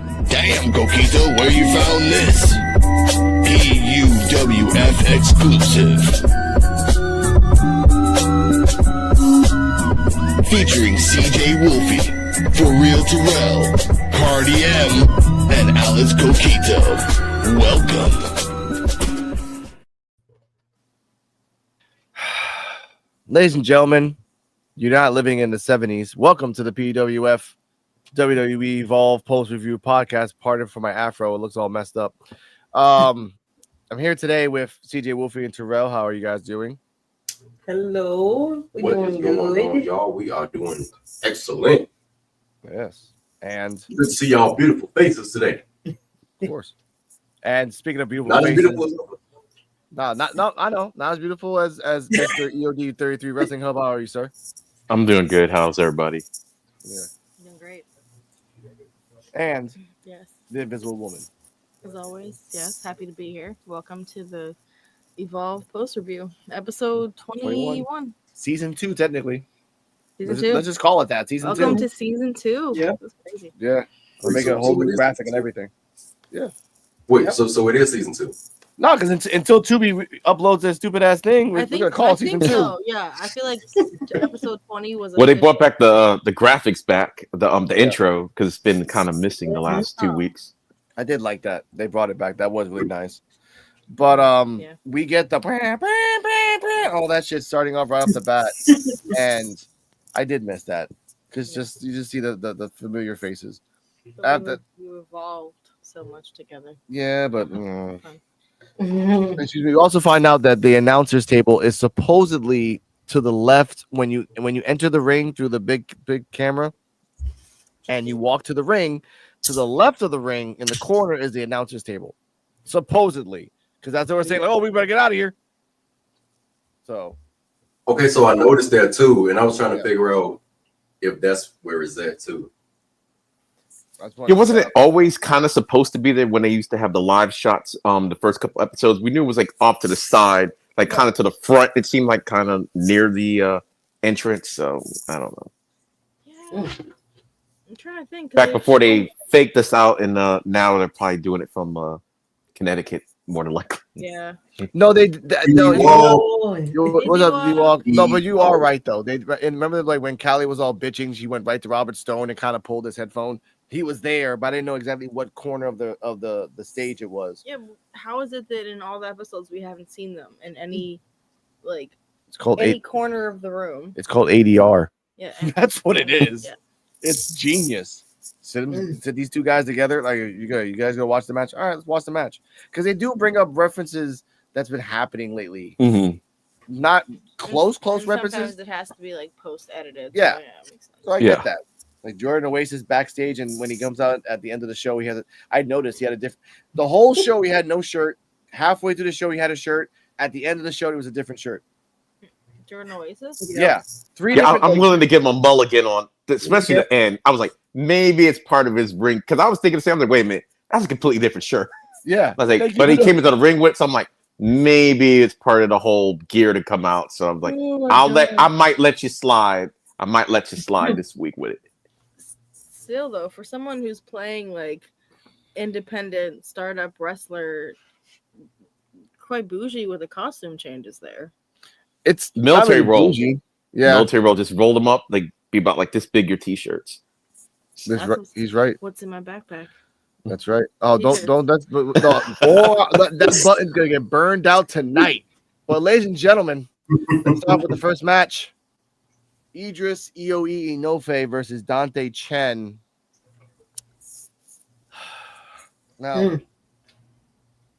Damn, Coquito, where you found this? EUWF exclusive. Featuring CJ Wolfie, For Real Terrell, Cardi M, and Alex Coquito. Welcome. Ladies and gentlemen, you're not living in the 70s. Welcome to the PWF WWE Evolve post-review podcast. Pardon for my afro. It looks all messed up. I'm here today with CJ Wolfie and Terrell. How are you guys doing? Hello. What is going on, y'all? We are doing excellent. Yes. And Good to see y'all beautiful faces today. of course. And speaking of beautiful Not as faces, beautiful as I know. Not as beautiful as Mr. EOD 33 Wrestling Hub. How are you, sir? I'm doing good. How's everybody? Yeah. Doing great. And Yes. the Invisible Woman. As always, yes. Happy to be here. Welcome to the Evolve post review, episode 21. Season 2, technically. Season 2. Let's just call it that. Season 2. Welcome to season 2. Yeah. That's crazy. Yeah. We're making a whole new graphic and everything. Yeah. Wait, Yep. so it is season 2. No, because until Tubi uploads that stupid ass thing, we're gonna call it season 2. So. Yeah, I feel like episode 20 was. Well, they brought back the graphics back, the intro, because it's been kind of missing the last 2 weeks. I did like that. They brought it back. That was really nice. But we get the all that shit starting off right off the bat, and I did miss that because you just see the familiar faces. You evolved so much together. Yeah, but excuse me. We also find out that the announcers table is supposedly to the left when you enter the ring through the big camera, and you walk to the ring. To the left of the ring in the corner is the announcers table, supposedly, because that's what we're saying. Like, oh, we better get out of here. So, Okay, so I noticed that too, and I was trying to figure out if that's where it's at too. Yeah, wasn't it always kind of supposed to be there when they used to have the live shots? The first couple episodes, we knew it was like off to the side, like kind of to the front. It seemed like kind of near the entrance. So I don't know. Yeah. I'm trying to think. Back before they faked us out, and now they're probably doing it from Connecticut, more than likely. Yeah. No, what's up, D-Walk? No, but you Ewok. are right though. And remember, like when Callie was all bitching, she went right to Robert Stone and kind of pulled his headphone. He was there, but I didn't know exactly what corner of the stage it was. Yeah. How is it that in all the episodes we haven't seen them in any It's called any corner of the room? It's called ADR. Yeah. That's what it is. Yeah. It's genius. Sit these two guys together. Like you guys go watch the match. All right, let's watch the match because they do bring up references that's been happening lately. Mm-hmm. Not close And references. Sometimes it has to be like post edited. Yeah. Makes sense. So I get that. Like Jordan Oasis backstage, and when he comes out at the end of the show, I noticed he had a different. The whole show he had no shirt. Halfway through the show he had a shirt. At the end of the show it was a different shirt. Jordan Oasis. Yeah. I'm willing to give him a mulligan on, especially the end. I was like, maybe it's part of his ring, because I was thinking the same. I'm like, wait a minute, that's a completely different shirt. Yeah. I was like, but he came into the ring with, so I'm like, maybe it's part of the whole gear to come out. So I'm like, I might let you slide. I might let you slide this week with it. Still though, for someone who's playing like independent startup wrestler, quite bougie with the costume changes there. It's military role. Yeah, military role. Just roll them up, like be about like this big. Your t-shirts. He's right. What's in my backpack? That's right. Oh, don't. That's that button's gonna get burned out tonight. Well, ladies and gentlemen, let's start with the first match. Edris, EOE, Enofe versus Dante, Chen. Now, I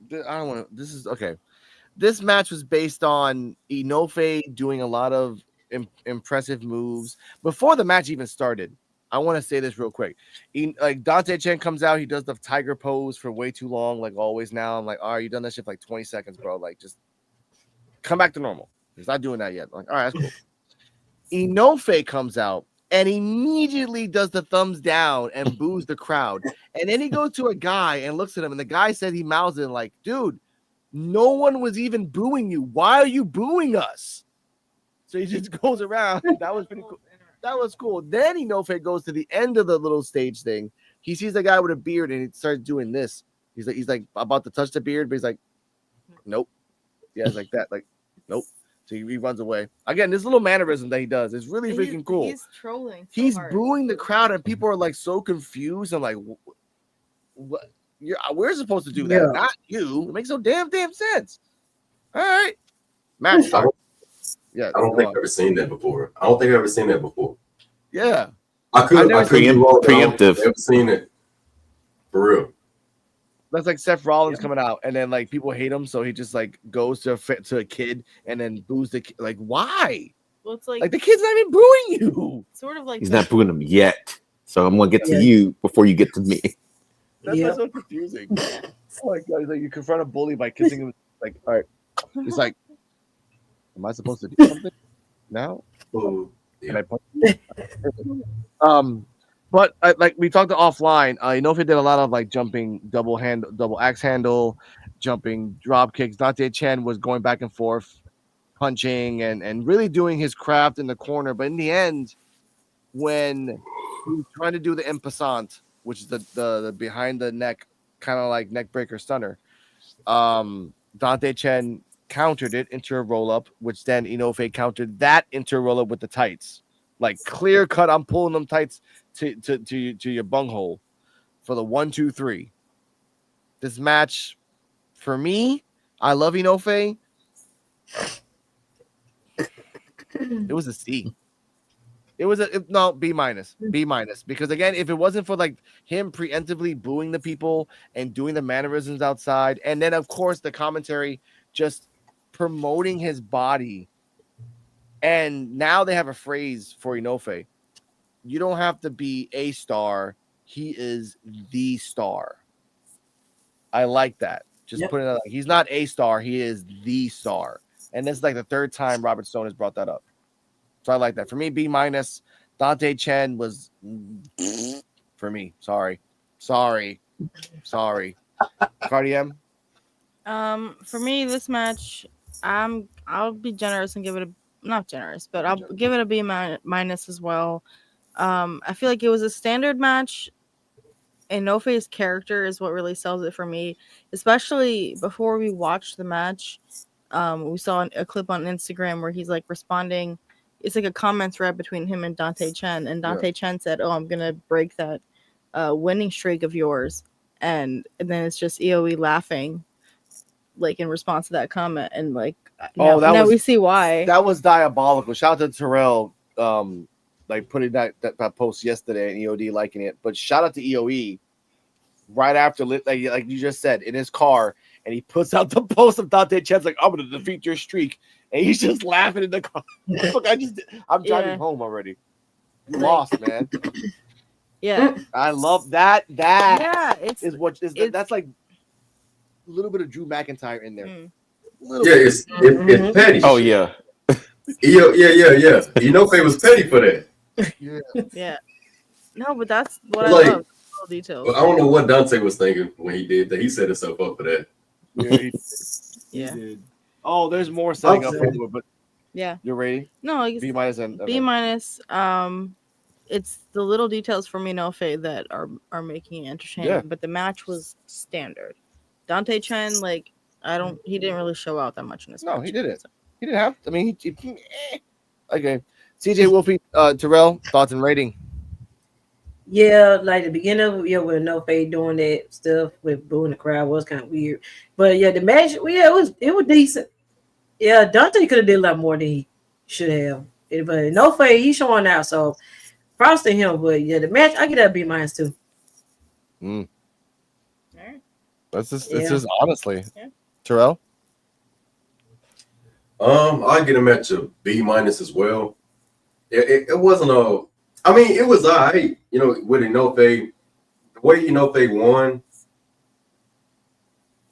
don't want to. This is okay. This match was based on Enofe doing a lot of impressive moves before the match even started. I want to say this real quick. Like Dante Chen comes out, he does the tiger pose for way too long, like always. Now I'm like, all right, you done that shit for like 20 seconds, bro. Like, just come back to normal. He's not doing that yet. Like, all right, that's cool. Enofe comes out and immediately does the thumbs down and boos the crowd. And then he goes to a guy and looks at him, and the guy said he mouths it like, dude, no one was even booing you. Why are you booing us? So he just goes around. That was pretty cool. That was cool. Then Enofe goes to the end of the little stage thing. He sees the guy with a beard and he starts doing this. He's like about to touch the beard, but he's like, nope. Yeah, it's like that. Like, nope. So he runs away. Again, this little mannerism that he does is really freaking cool. He's trolling. He's booing the crowd, and people are like so confused. I'm like, what? We're supposed to do that, not you. It makes no damn sense. All right, match start. Yeah, I don't think I've ever seen that before. Yeah, I could preemptive. I've never seen it for real. that's like Seth Rollins coming out, and then like people hate him, so he just like goes to a kid and then boos the kid. Like, why? Well, it's like the kid's not even booing you. Sort of like he's not booing him yet. So I'm gonna get to you before you get to me. That's so confusing. Oh my god! He's like, you confront a bully by kissing him. Like, all right. He's like, am I supposed to do something now? Oh, Can I punch you? But like we talked offline, Enofe did a lot of like jumping, double axe handle, jumping drop kicks. Dante Chen was going back and forth, punching and really doing his craft in the corner. But in the end, when he was trying to do the en passant, which is the behind the neck, kind of like neck breaker stunner, Dante Chen countered it into a roll up, which then Enofe countered that into a roll up with the tights. Like clear cut, I'm pulling them tights to your bunghole for the 1, 2, 3. This match, for me, I love Enofe. It was a C. It was B minus because again, if it wasn't for like him preemptively booing the people and doing the mannerisms outside, and then of course the commentary just promoting his body. And now they have a phrase for Enofe. You don't have to be a star. He is the star. I like that. Just put it out. He's not a star. He is the star. And this is like the third time Robert Stone has brought that up. So I like that. For me, B minus. Dante Chen was for me. Sorry. Cardi M. For me, this match, I'll be generous and give it a not generous, but I'll give it a B minus as well. I feel like it was a standard match. Enofe's character is what really sells it for me, especially before we watched the match. We saw a clip on Instagram where he's like responding. It's like a comment thread between him and Dante Chen, and Dante Chen said, "Oh, I'm gonna break that winning streak of yours," and then it's just EOE laughing, like in response to that comment, and like now we see why that was diabolical. Shout out to Terrell, like putting that post yesterday and EOD liking it. But shout out to EOE right after, like you just said, in his car, and he puts out the post of Dante Chen's like, "I'm gonna defeat your streak," and he's just laughing in the car. Look, I'm driving home already. You lost, man. Yeah, I love that. That it's that's like a little bit of Drew McIntyre in there. It's petty. Oh yeah. Yeah. Enofe was petty for that. Yeah. No, but that's what like, I love. All details. I don't know what Dante was thinking when he did that. He set himself up for that. He did. Oh, there's more setting up for it, but you're ready? No, B minus and B minus. It's the little details from Enofe that are making it entertaining. Yeah. But the match was standard. Dante Chen, like he didn't really show out that much in this match. No, he didn't. He didn't have. I mean, okay. CJ Wolfie, Terrell, thoughts and rating. Yeah, like the beginning of with Enofe doing that stuff with booing the crowd was kind of weird. But yeah, the match, it was decent. Yeah, Dante could have did a lot more than he should have. But Enofe, he's showing out, so props to him. But yeah, the match, I get that B minus too. All right. That's just honestly. Yeah. Terrell? I get him at a B minus as well. It wasn't it was all right, with Enofe. The way Enofe won,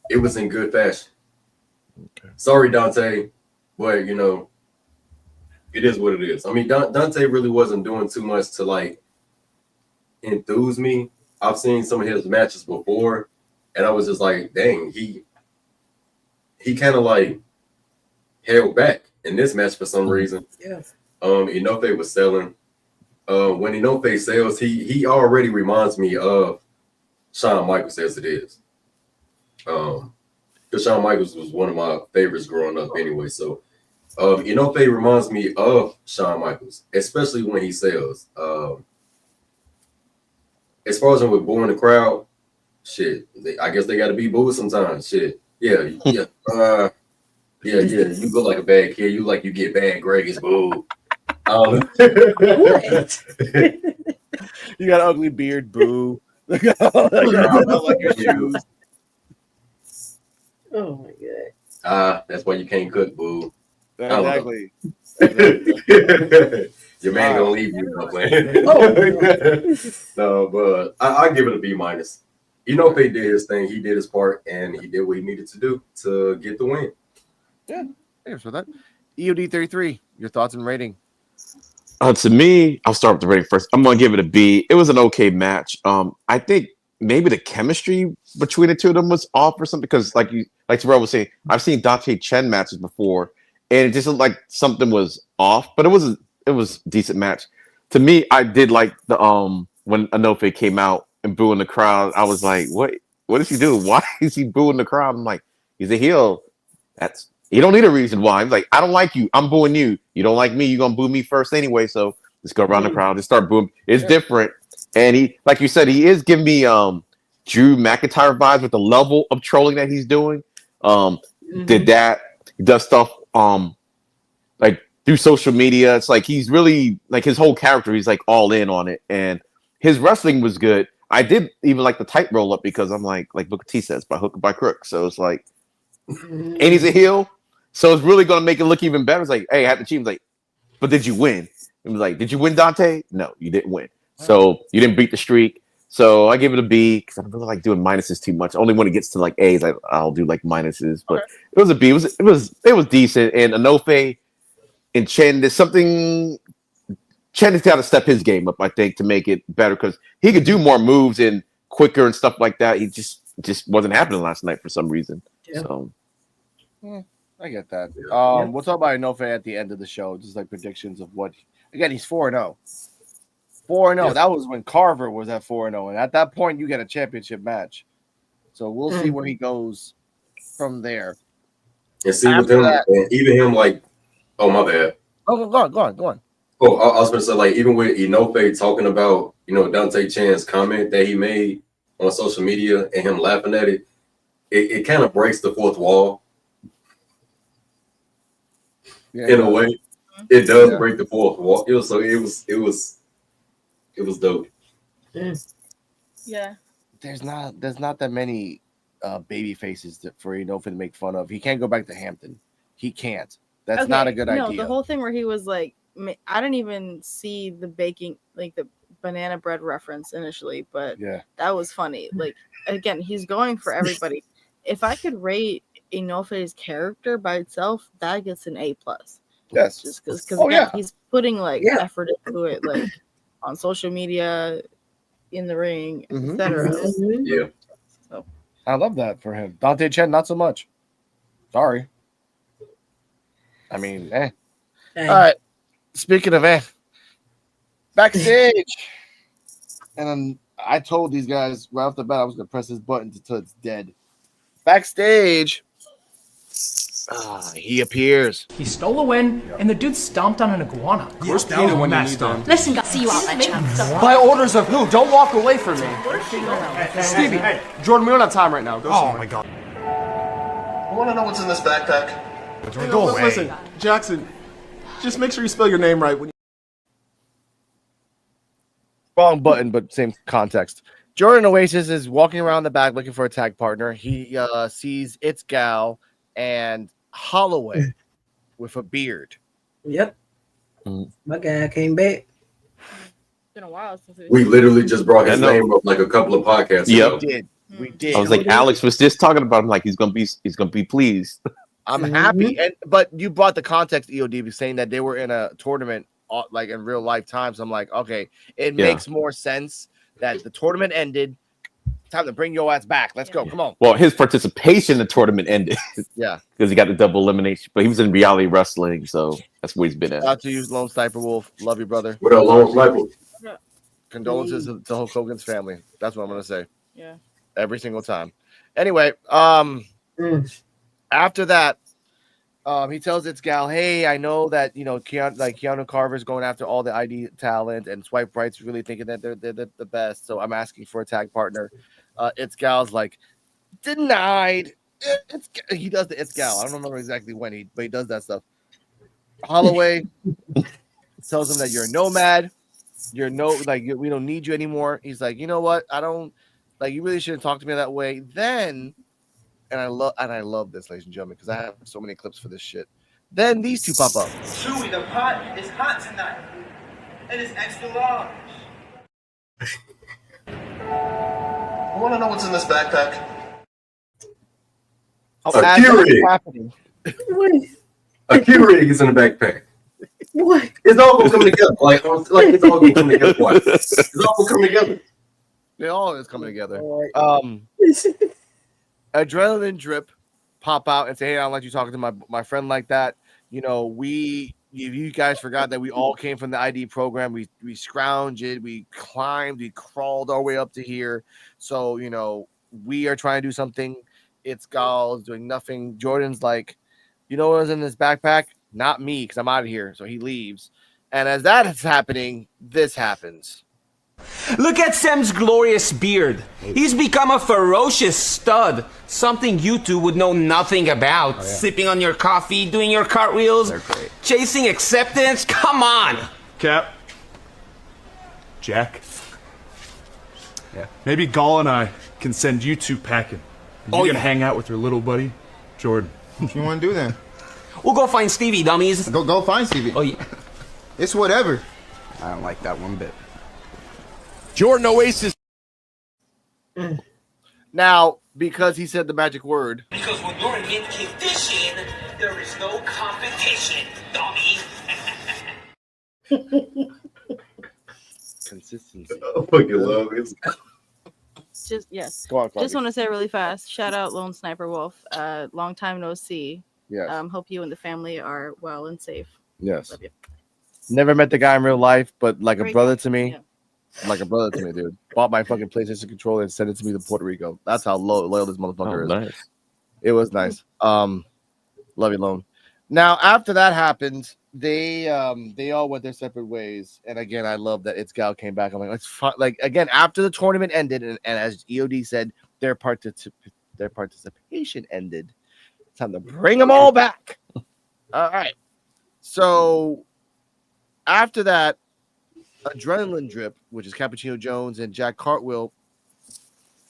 it was in good fashion. Okay. Sorry, Dante, but it is what it is. I mean, Dante really wasn't doing too much to like enthuse me. I've seen some of his matches before, and I was just like, dang, he kind of like held back in this match for some reason. Yeah. Enofe was selling. When Enofe sells, he already reminds me of Shawn Michaels as it is. Because Shawn Michaels was one of my favorites growing up anyway. So Enofe reminds me of Shawn Michaels, especially when he sells. As far as him with booing the crowd, shit, I guess they got to be booed sometimes. Shit, yeah. You look like a bad kid. You like you get bad grades, boo. What? You got an ugly beard, boo. Your arm out like your shoes. Oh my god. That's why you can't cook, boo. Exactly. Your man gonna leave you, no man. No, but I give it a B minus. Enofe did his thing, he did his part, and he did what he needed to do to get the win. Yeah, thanks for that. EOD 33, your thoughts and rating? To me, I'll start with the rating first. I'm gonna give it a B. It was an okay match. I think maybe the chemistry between the two of them was off or something because, like Terrell was saying, I've seen Dante Chen matches before, and it just looked like something was off. But it was a decent match. To me, I did like the when Enofe came out and booing the crowd. I was like, what is he doing? Why is he booing the crowd? I'm like, he's a heel. You don't need a reason why. I'm like, I don't like you. I'm booing you. You don't like me. You're gonna boo me first anyway. So let's go around the crowd and start booing. It's different. And he, like you said, he is giving me Drew McIntyre vibes with the level of trolling that he's doing. Did that. He does stuff like through social media. It's like he's really like his whole character, he's like all in on it. And his wrestling was good. I did even like the tight roll up because I'm like Booker T says, by hook or by crook. So it's like, and he's a heel. So it's really going to make it look even better. It's like, hey, I had to cheat. Like, but did you win? It was like, did you win, Dante? No, you didn't win. So you didn't beat the streak. So I give it a B because I don't really like doing minuses too much. Only when it gets to like A's, I'll do like minuses. But it was a B. It was decent. And Enofe and Chen, there's something. Chen has got to step his game up, I think, to make it better because he could do more moves and quicker and stuff like that. He just wasn't happening last night for some reason. Yeah. So. I get that. We'll talk about Enofe at the end of the show, just like predictions of what. Again, he's 4-0. 4-0. That was when Carver was at 4-0, and at that point, you get a championship match. So we'll see where he goes from there. And see with him, and even him, like, oh my bad. Oh, go on. Oh, I was going to say, like, even with Enofe talking about, Dante Chen's comment that he made on social media and him laughing at it, it kind of breaks the fourth wall. Yeah, in a way, it does break the fourth wall. It was dope. Yeah. There's not that many baby faces for Enofe to make fun of. He can't go back to Hampton. He can't. That's not a good idea. No, the whole thing where he was like, I didn't even see the baking, like the banana bread reference initially, but that was funny. Like, again, he's going for everybody. If I could rate Enofe's character by itself, that gets an A+. Yes, just because he's putting like effort into it, like on social media, in the ring, etc. Yeah, so I love that for him. Dante Chen, not so much. Sorry. I mean, All right. Speaking of backstage, and then I told these guys right off the bat I was gonna press this button until it's dead. Backstage, he appears. He stole a win, and the dude stomped on an iguana. Where's Peter when you need them? Listen, see you out, champ. By orders of who? Don't walk away from me. Stevie, Jordan, we don't have time right now. Oh my god. I want to know what's in this backpack. Go away. Listen, Jackson, just make sure you spell your name right. Wrong button, but same context. Jordan Oasis is walking around the back looking for a tag partner. He sees It's Gal and Holloway with a beard. Yep. My guy came back. It's been a while since we literally just brought his name up like a couple of podcasts ago. We did. I was like, Alex was just talking about him like he's gonna be pleased. I'm happy, but you brought the context, EOD, saying that they were in a tournament like in real life times. I'm like, okay, it makes more sense that the tournament ended. Time to bring your ass back. Let's go. Come on. Well, his participation in the tournament ended. Because he got the double elimination, but he was in reality wrestling, so that's where he's been at. Shout out to you, Lone Sniper Wolf. Love you, brother. What up, Lone Sniper? Condolences to Hulk Hogan's family. That's what I'm gonna say. Yeah. Every single time. Anyway, after that, he tells its gal, "Hey, I know that Keanu Carver's going after all the ID talent, and Swipe Right's really thinking that they're the best. So I'm asking for a tag partner." Its gal's like, "Denied." He does the its gal. I don't remember exactly when but he does that stuff. Holloway tells him that you're a nomad. We don't need you anymore. He's like, you know what? I don't like. You really shouldn't talk to me that way. Then. And I love this, ladies and gentlemen, because I have so many clips for this shit. Then these two pop up. Chewy, the pot is hot tonight, and it's extra large. I want to know what's in this backpack. A Keurig. A Keurig is in the backpack. What? It's all gonna come together. Like it's all gonna come together. What? It's all gonna come together. They all is coming together. Adrenaline Drip pop out and say, "Hey, I don't like you talking to my friend like that. You know, you guys forgot that we all came from the ID program. We scrounged, we climbed, we crawled our way up to here. So, you know, we are trying to do something. It's Gall's doing nothing." Jordan's like, "You know what was in this backpack? Not me, because I'm out of here." So he leaves. And as that is happening, this happens. Look at Sam's glorious beard. He's become a ferocious stud. Something you two would know nothing about. Oh, yeah. Sipping on your coffee, doing your cartwheels, chasing acceptance. Come on. Cap. Jack. Yeah. Maybe Gall and I can send you two packing. You can hang out with your little buddy, Jordan. What you want to do then? We'll go find Stevie, dummies. Go find Stevie. Oh, yeah. It's whatever. I don't like that one bit. Jordan Oasis. Now, because he said the magic word. Because when you're in condition, there is no competition, dummy. Consistency. I fucking love it. Go on, Just want to say really fast. Shout out Lone Sniper Wolf. Long time no see. Yes. Hope you and the family are well and safe. Yes. Love you. Never met the guy in real life, but like Great a brother guy. to me. Yeah. Like a brother to me, dude. Bought my fucking PlayStation controller and sent it to me to Puerto Rico. That's how loyal this motherfucker is. Nice. It was nice. Love you, Lone. Now, after that happened, they all went their separate ways. And again, I love that It's Gal came back. I'm like, let's fun. Like again, after the tournament ended, and as EOD said, their participation ended. It's time to bring them all back. All right. So after that, Adrenaline Drip, which is Cappuccino Jones and Jack Cartwheel,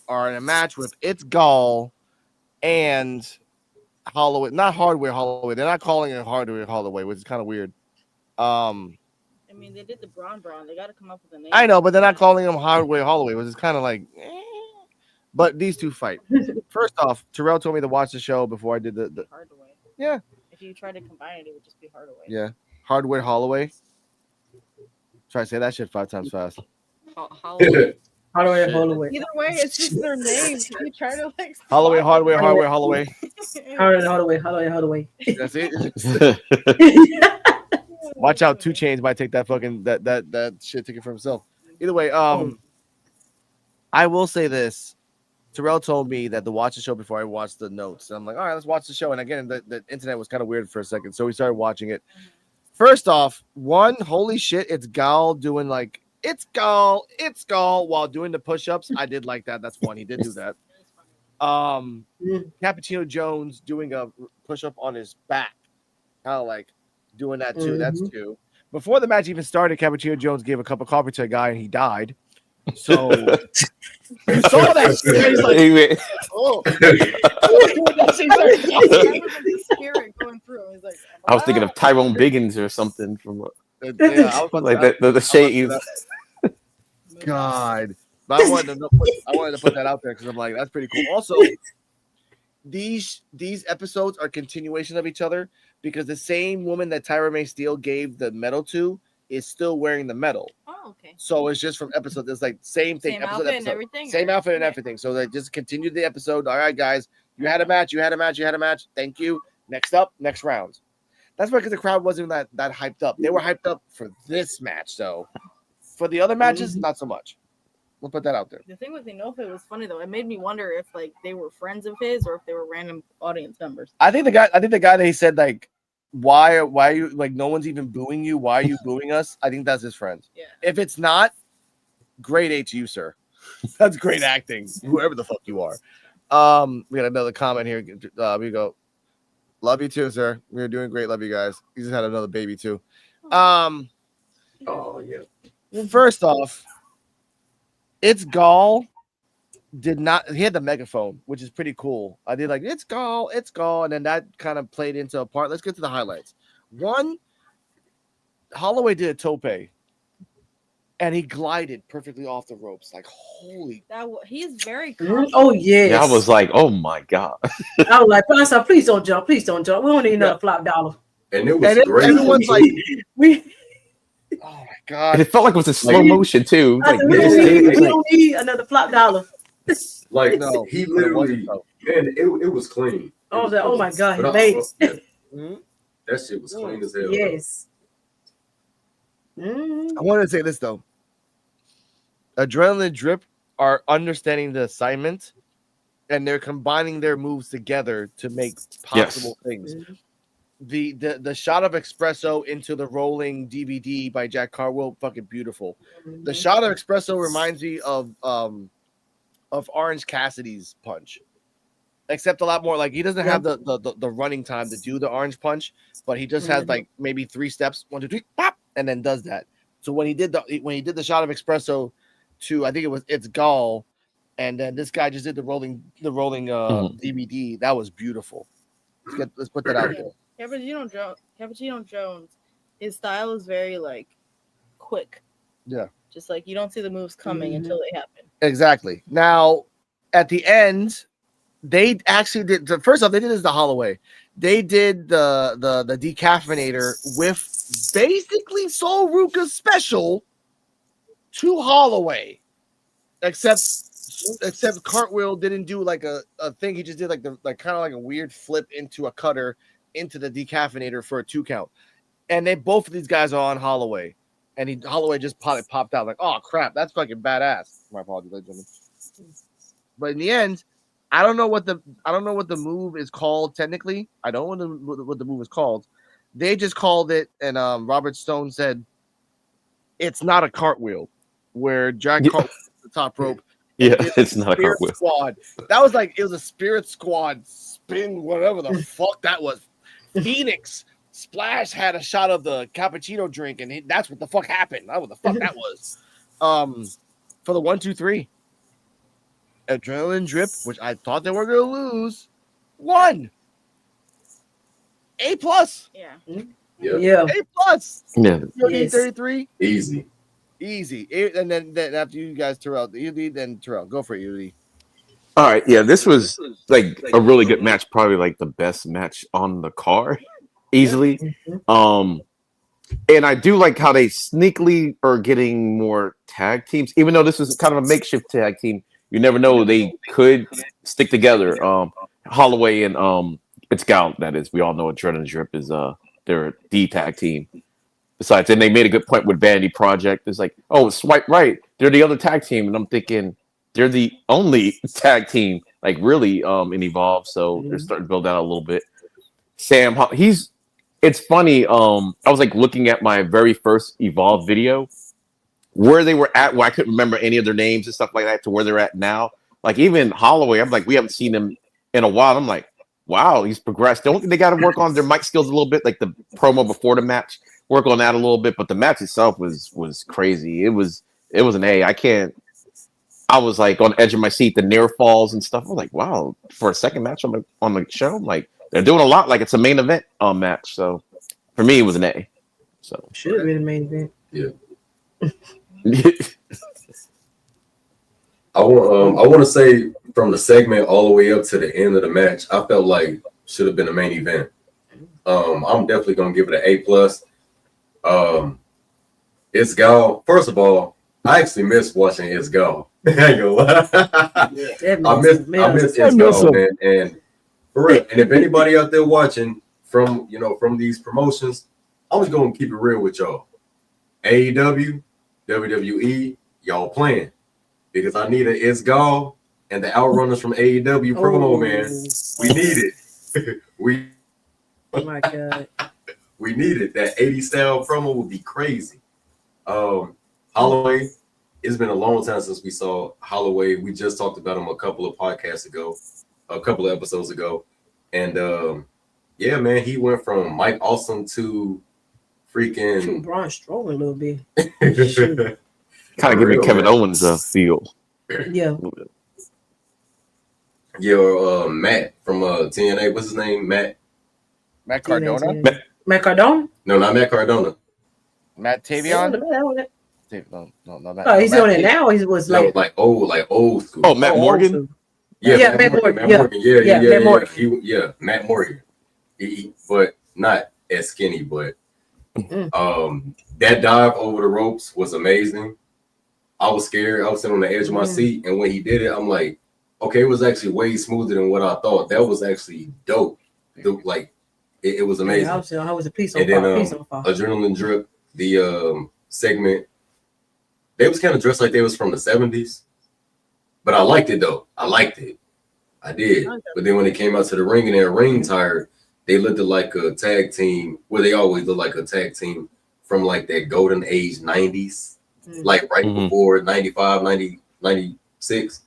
are in a match with It's Gall and Holloway. Not Hardware Holloway. They're not calling it Hardware Holloway, which is kind of weird. I mean, they did the Braun. They got to come up with a name. I know, but they're not calling him Hardware Holloway, which is kind of like. But these two fight. First off, Terrell told me to watch the show before I did the Hardaway. Yeah. If you try to combine it, it would just be Hardaway. Yeah. Hardware Holloway. Try to say that shit 5 times fast. Holloway. Holloway. Either way, it's just their names. You try to like. Holloway. Holloway. That's it. Watch out, 2 Chainz might take that fucking that shit ticket for himself. Either way, I will say this. Terrell told me that to watch the show before I watched the notes. And I'm like, all right, let's watch the show. And again, the internet was kind of weird for a second, so we started watching it. First off, holy shit, it's Gall doing like it's Gall while doing the push-ups. I did like that. That's one. He did do that. Cappuccino Jones doing a push-up on his back. Kind of like doing that too. That's 2. Before the match even started, Cappuccino Jones gave a cup of coffee to a guy and he died. So you saw that shit. He's like, oh. I was thinking of Tyrone Biggins or something from I was like the shade. God, but I wanted to put that out there because I'm like, that's pretty cool. Also, these episodes are continuation of each other because the same woman that Tyra May Steele gave the medal to is still wearing the medal. Oh, okay. So it's just from episode. It's like same thing. Same episode, outfit and everything. Same outfit and everything. So they just continued the episode. All right, guys, you had a match. Thank you. Next up, next round. That's why because the crowd wasn't that hyped up. They were hyped up for this match, though. For the other matches, not so much. We'll put that out there. The thing with Enofe was funny though. It made me wonder if like they were friends of his or if they were random audience members. I think the guy they said like, why are you like no one's even booing you? Why are you booing us? I think that's his friend. Yeah. If it's not, great A to you, sir. That's great acting. Whoever the fuck you are. We got another comment here. We go. Love you too, sir. We're doing great. Love you guys. He just had another baby too. Oh yeah. First off, it's Gall did not. He had the megaphone, which is pretty cool. I did like it's Gall, and then that kind of played into a part. Let's get to the highlights. One, Holloway did a tope, and he glided perfectly off the ropes. Like holy, he's very. Oh yes. Yeah, I was like, oh my god. I was like, Pastor, please don't jump. Please don't jump. We don't need another flop dollar. And it was great. Everyone's like, oh my god. And it felt like it was in slow motion too. I Like, said, we don't need another flop dollar. Like No, he literally, man, it was clean. I was like, oh my god, he But made it. that shit was clean as hell. Yes. I wanted to say this though. Adrenaline Drip are understanding the assignment, and they're combining their moves together to make possible things. The shot of Xristo into the rolling DVD by Jack Carwell, fucking beautiful. The shot of Xristo reminds me of Orange Cassidy's punch, except a lot more. Like he doesn't have the running time to do the orange punch, but he just has like maybe 3 steps, 1, 2, 3, pop, and then does that. So when he did the shot of Xristo to, I think it's Gall, and then this guy just did the rolling DVD. That was beautiful. Let's put that out there. Cappuccino Jones, his style is very like quick. Yeah. Just like you don't see the moves coming until they happen. Exactly. Now, at the end, they actually did. First off, they did this the Holloway. They did the decaffeinator with basically Sol Ruka's special to Holloway, except Cartwheel didn't do like a thing. He just did like kind of like a weird flip into a cutter into the decaffeinator for a 2 count. And both of these guys are on Holloway. And Holloway just popped out like, oh crap, that's fucking badass. My apologies, ladies and gentlemen. But in the end, I don't know what the move is called technically. I don't know what the move is called. They just called it, and Robert Stone said it's not a cartwheel, where Jack cartwheel the top rope. Yeah, it's not a cartwheel. Squad. That was like it was a Spirit Squad spin, whatever the fuck that was. Phoenix Splash had a shot of the cappuccino drink, and that's what the fuck happened. That's what the fuck that was. For the 1, 2, 3, Adrenaline Drip, which I thought they were gonna lose, won. A+. Yeah. Yeah. A+. Yeah. 33. Easy. And then after you guys, Terrell, then Terrell, go for it, Udi. All right, yeah, this was like a really good match, probably like the best match on the card, easily. And I do like how they sneakily are getting more tag teams, even though this is kind of a makeshift tag team. You never know, they could stick together. Holloway and it's Gal, that is. We all know Adrenaline Drip is their D tag team. Besides, and they made a good point with Vanity Project. It's like, oh, swipe right, they're the other tag team, and I'm thinking they're the only tag team, like really, in Evolve. So they're starting to build out a little bit. Sam, it's funny. I was like looking at my very first Evolve video, where they were at, where I couldn't remember any of their names and stuff like that, to where they're at now. Like even Holloway, I'm like, we haven't seen him in a while. I'm like, wow, he's progressed. The only thing they got to work on their mic skills a little bit, like the promo before the match. Work on that a little bit, but the match itself was crazy. It was an A. I was like on the edge of my seat, the near falls and stuff. I was like, wow, for a second match on the show, I'm like, they're doing a lot. Like it's a main event match. So for me, it was an A. So should have been a main event. Yeah. I want to say from the segment all the way up to the end of the match, I felt like should have been a main event. I'm definitely gonna give it an A+. It's Gal. First of all, I actually miss watching It's Gal. I ain't gonna lie. I miss It's Gal, man. And for real. And if anybody out there watching from these promotions, I'm just gonna keep it real with y'all. AEW, WWE, y'all playing. because I need It's Gall and the Outrunners from AEW promo, man. We need it. Oh my god. We need it. That 80 style promo would be crazy. Holloway, it's been a long time since we saw Holloway. We just talked about him a couple of episodes ago. And yeah, man, he went from Mike Awesome to freaking Braun Strowman a little bit. Kind of giving Kevin Owens a feel. Yeah. Your Matt from TNA, what's his name? Matt Cardona? Matt Cardona? No, not Matt Cardona. Matt Tavion? No, Matt. Oh, he's doing it now. He was like old school. Oh, Matt Morgan? Yeah, Matt Morgan. Yeah, Matt Morgan. Matt Morgan. But not as skinny, but that dive over the ropes was amazing. I was scared. I was sitting on the edge of my seat, and when he did it, I'm like, okay, it was actually way smoother than what I thought. That was actually dope. It was amazing. Yeah, I was a piece and then Adrenaline Drip, the segment, they was kind of dressed like they was from the 70s. But I liked it though. I liked it. I did. But then when it came out to the ring and they're ring tired, they looked like a tag team. Well, they always look like a tag team from like that golden age 90s. Like right before 95, 90, 96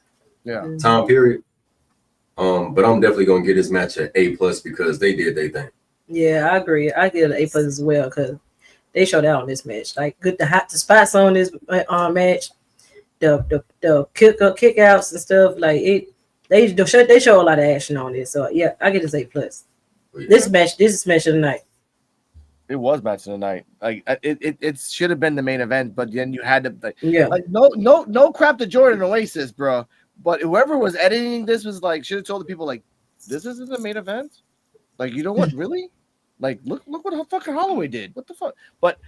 time period. But I'm definitely gonna get this match an A+ because they did their thing. Yeah, I agree. I give it an A+ as well because they showed out on this match. Like the spots on this match, the kick outs and stuff. Like it, they show a lot of action on it. So yeah, I get this A+. This is match of the night. It was match of the night. Like it should have been the main event, but then you had to like no crap to Jordan Oasis, bro. But whoever was editing this was like should have told the people like this isn't the main event. Like you know what, really? Like look what fucking Holloway did. What the fuck? But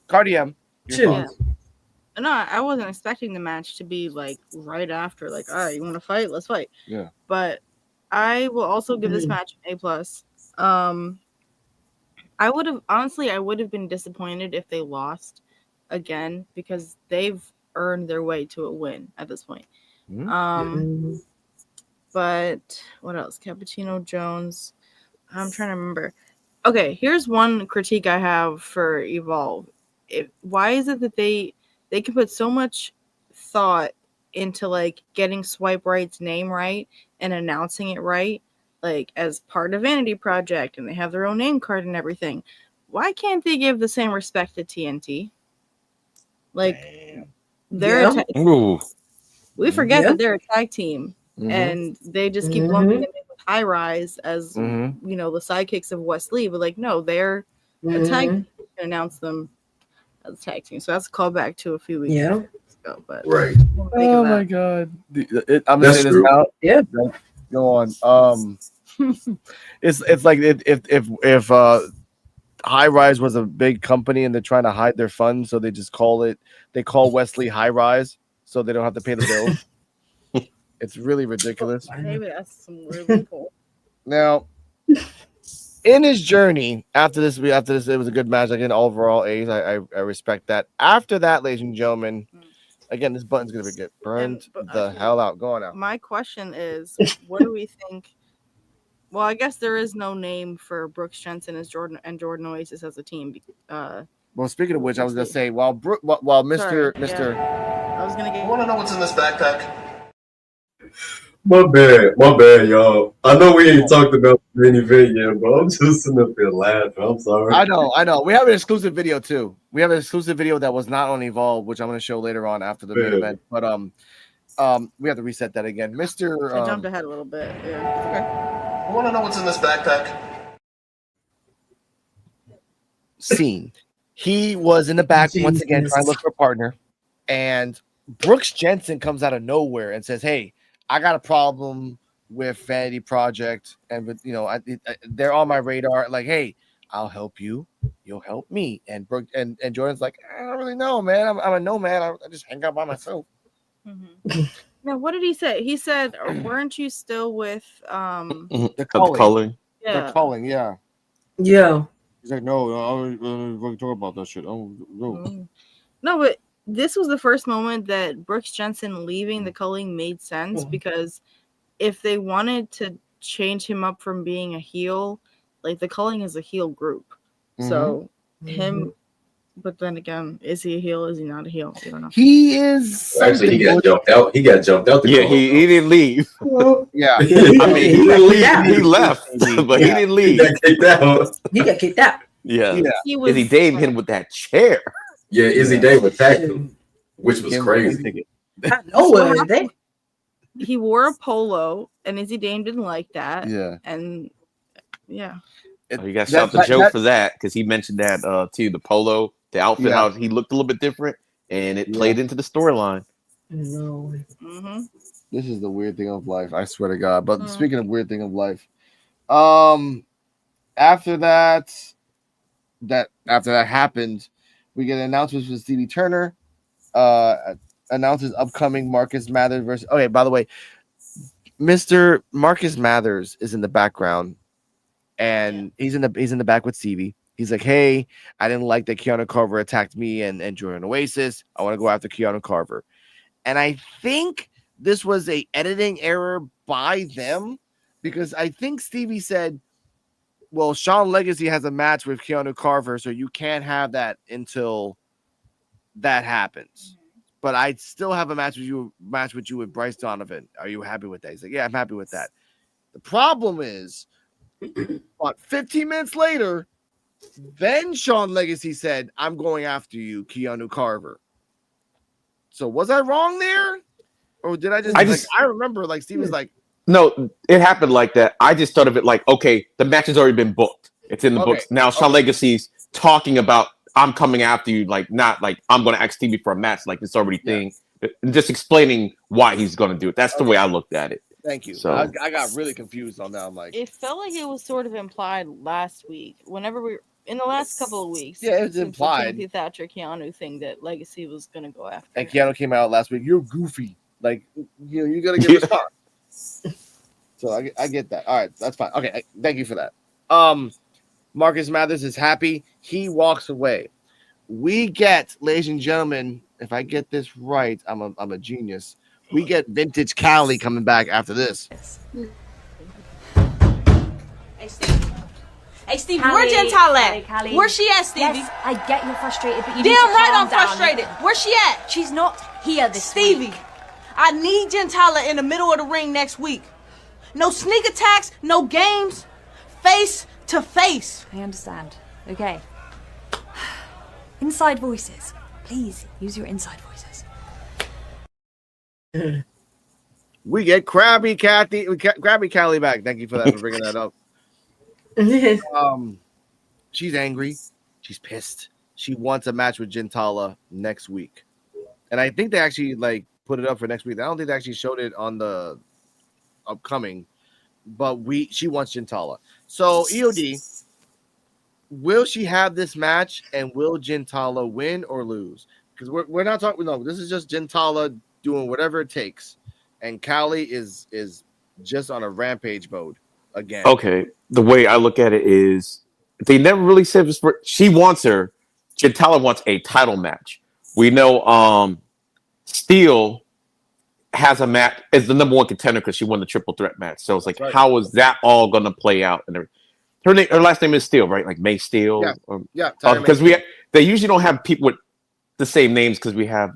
Cardium, No, I wasn't expecting the match to be like right after. Like, all right, you want to fight? Let's fight. Yeah. But I will also give this match an A+. I would have been disappointed if they lost again because they've earned their way to a win at this point. But what else? Cappuccino Jones. I'm trying to remember. Okay, here's one critique I have for Evolve. Why is it that they can put so much thought into like getting Swipe Right's name right and announcing it right, like as part of Vanity Project, and they have their own name card and everything. Why can't they give the same respect to TNT? Like we forget that they're a tag team, and they just keep lumping them in with High Rise as you know the sidekicks of Wesley. But like, no, they're a tag team. Announce them as a tag team. So that's a callback to a few weeks ago. But right. Oh my god, I'm gonna say this now. Yeah, go on. It's like if High Rise was a big company and they're trying to hide their funds, so they just call Wesley High Rise so they don't have to pay the bills. It's really ridiculous. Maybe that's some really cool. Now, in his journey after this, it was a good match. Again, overall A's. I respect that. After that, ladies and gentlemen, again, this button's gonna get burned the hell out. Go on now. My question is, what do we think? Well, I guess there is no name for Brooks Jensen as Jordan Oasis as a team. Well, speaking of which, I was gonna say while Mr. I was gonna get. I want to know what's in this backpack. My bad, y'all. I know we ain't talked about the main event yet, but I'm just sitting up here laughing. I'm sorry. I know. We have an exclusive video too. We have an exclusive video that was not on Evolve, which I'm going to show later on after the main event. But we have to reset that again, Mr. I jumped ahead a little bit. Yeah. Okay. I want to know what's in this backpack. Scene. He was in the back once again trying to look for a partner, and Brooks Jensen comes out of nowhere and says, "Hey, I got a problem with Vanity Project, and with they're on my radar. Like, hey, I'll help you. You'll help me." And Brooke and Jordan's like, "I don't really know, man. I'm a nomad. I just hang out by myself." Now, what did he say? He said, "Weren't you still with the calling? Yeah, the calling. Yeah, yeah." He's like, "No, I was going to talk about that shit." Oh, no. No, but this was the first moment that Brooks Jensen leaving the culling made sense, because if they wanted to change him up from being a heel, like the culling is a heel group. So him, but then again, is he a heel? Is he not a heel? I don't know. He is. Actually, he got jumped out. He got jumped out. Yeah, he didn't leave. Yeah. I mean, he didn't leave. He left, but he didn't leave. He got kicked out. He got kicked out. Yeah. He was, Izzy Dame hit him with that chair. Yeah, Izzy Dame attacked him, which was crazy. I know what they. he wore a polo, and Izzy Dame didn't like that. Yeah. And yeah. You got to shout the Joe for that, because he mentioned that too. The polo, the outfit, how he looked a little bit different, and it played into the storyline. This is the weird thing of life. I swear to God. But speaking of weird thing of life, after that happened, we get announcements from Stevie Turner. Announces upcoming Marcus Mathers versus. Okay, by the way, Mr. Marcus Mathers is in the background, and he's in the back with Stevie. He's like, "Hey, I didn't like that Keanu Carver attacked me and Jordan Oasis. I want to go after Keanu Carver." And I think this was a editing error by them, because I think Stevie said, "Well, Sean Legacy has a match with Keanu Carver, so you can't have that until that happens. But I still have a match with you with Bryce Donovan. Are you happy with that?" He's like, "Yeah, I'm happy with that." The problem is, about 15 minutes later, then Sean Legacy said, "I'm going after you, Keanu Carver." So was I wrong there? Or did I remember like Steve was like, no, it happened like that. I just thought of it like, okay, the match has already been booked. It's in the books. Now Sean Legacy's talking about, I'm coming after you, like not like I'm going to ask Stevie for a match, like it's already thing. Just explaining why he's going to do it. That's the way I looked at it. Thank you. So I got really confused on that. I'm like, it felt like it was sort of implied last week. Whenever we in the last couple of weeks, yeah, it was implied. Timothy Thatcher Keanu thing that Legacy was going to go after. And Keanu came out last week. You're goofy. Like, you got to give a star. So I get that. All right, that's fine. Okay, thank you for that. Marcus Mathers is happy. He walks away. We get, ladies and gentlemen, if I get this right, I'm a genius. We get Vintage Cali coming back after this. Hey, Stevie, where Gentile at? Where's she at, Stevie? Yes, I get you're frustrated, but you damn need to right calm I'm down. frustrated. Where's she at? She's not here this Stevie, week. I need Gentile in the middle of the ring next week. No sneak attacks, no games. Face to face. I understand. Okay. Inside voices. Please use your inside voices. We get Krabby Cali back. Thank you for that, for bringing that up. She's angry. She's pissed. She wants a match with Gentala next week, and I think they actually like put it up for next week. I don't think they actually showed it on the upcoming, but she wants Gentala. So EOD, will she have this match, and will Gentala win or lose? Because we're not talking. No, this is just Gentala doing whatever it takes, and Cali is just on a rampage mode again. Okay, the way I look at it is they never really said this. She wants her. Gentala wants a title match. We know Steel has a match as the number one contender because she won the triple threat match. So it's like, how is that all going to play out? And her last name is Steel, right? Like May Steel. Yeah. Because they usually don't have people with the same names because we have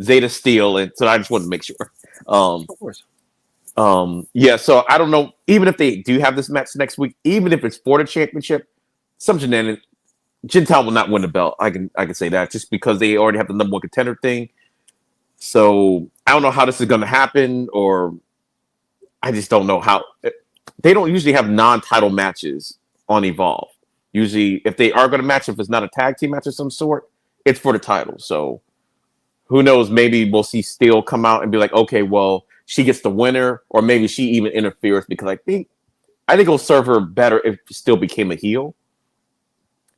Zeta Steel, and so I just wanted to make sure. Of course. Yeah, so I don't know. Even if they do have this match next week, even if it's for the championship, some shenanigans, Gentile will not win the belt. I can say that just because they already have the number one contender thing. So I don't know how this is going to happen, or I just don't know how. They don't usually have non-title matches on Evolve. Usually, if they are going to match, if it's not a tag team match of some sort, it's for the title. So who knows? Maybe we'll see Steel come out and be like, okay, well, she gets the winner, or maybe she even interferes because I think it'll serve her better if she still became a heel.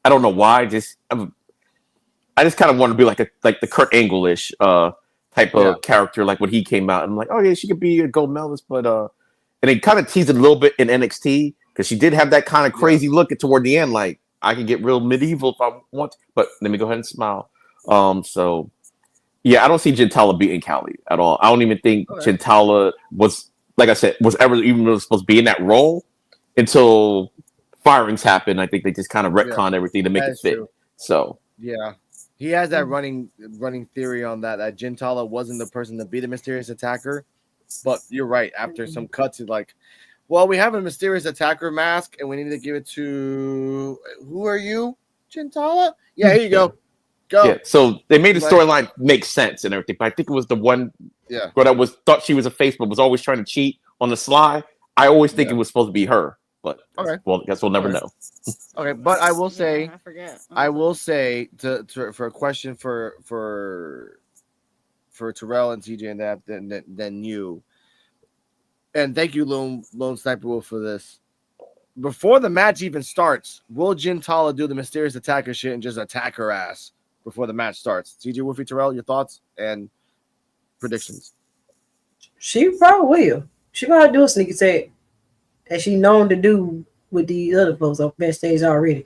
I don't know why. I just kind of want to be like the Kurt Angle-ish type of character, like when he came out. I'm like, oh yeah, she could be a gold medalist, but and they kind of teased it a little bit in NXT because she did have that kind of crazy look toward the end, like I can get real medieval if I want, but let me go ahead and smile. So Yeah, I don't see Gentala beating Callie at all. I don't even think Gentala was, like I said, was ever even really supposed to be in that role until firings happened. I think they just kind of retconned everything to make it fit. True. So yeah, he has that running theory on that Gentala wasn't the person to be the mysterious attacker. But you're right. After some cuts, it's like, well, we have a mysterious attacker mask, and we need to give it to who are you, Gentala? Yeah, here you go. Go. Yeah, so they made the storyline make sense and everything. But I think it was the one girl that thought she was a face, but was always trying to cheat on the sly. I always think it was supposed to be her, but well, I guess we'll never know. Okay, but I will say, I forget. I will say for a question for Terrell and TJ and that, then you, and thank you, Lone Sniper Wolf, for this. Before the match even starts, will Gentala do the mysterious attacker shit and just attack her ass before the match starts? TJ, Wolfie, Terrell, your thoughts and predictions? She probably will. She probably do a sneak attack, as she known to do with the other folks on backstage already.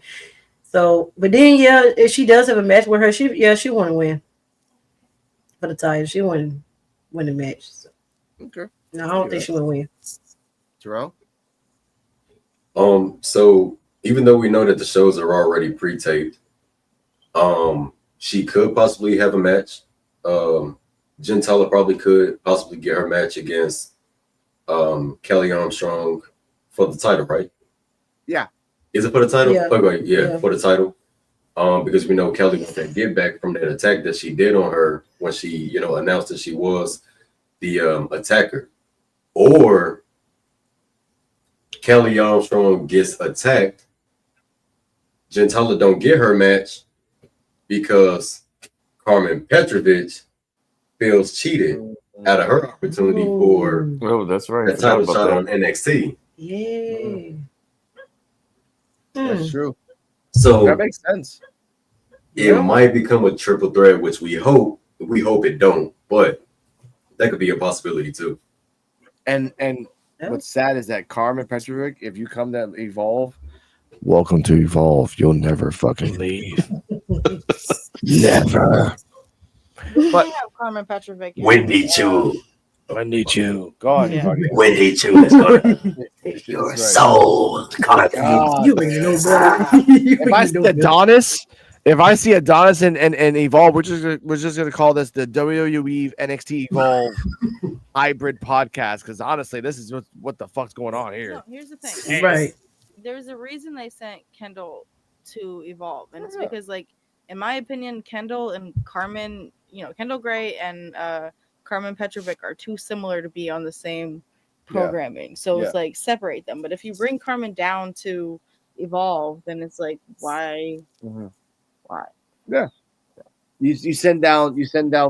So, but then if she does have a match with her, she want to win for the title. She want to win the match. So. Okay. No, I don't think she will win. Terrell? So even though we know that the shows are already pre-taped, she could possibly have a match. Gentala probably could possibly get her match against Kelly Armstrong for the title, right? Yeah. Is it for the title? Yeah. Okay, yeah, for the title. Because we know Kelly wants that get back from that attack that she did on her when she, announced that she was the attacker. Or Kelly Armstrong gets attacked. Gentala don't get her match because Carmen Petrovic feels cheated out of her opportunity for that's right. the title shot on NXT. Yeah. That's true. So that makes sense. It might become a triple threat, which we hope it don't, but that could be a possibility too. And what's sad is that Carmen Petrovic, if you come to Evolve, welcome to Evolve. You'll never fucking leave. Never. But Carmen Petrovic. Wendy Chu. Wendy Chu. Go on. Yeah. Wendy Chu is gonna take your soul. God. You ain't no better. If I see Adonis and Evolve, we're just gonna call this the WWE NXT Evolve hybrid podcast, because honestly, this is what the fuck's going on here. No, here's the thing. Right. There's a reason they sent Kendall to Evolve, and it's because, like, in my opinion, Kendall and Carmen, Kendall Gray and Carmen Petrovic are too similar to be on the same programming. So it's like separate them. But if you bring Carmen down to Evolve, then it's like, why? Why? Yeah. You send down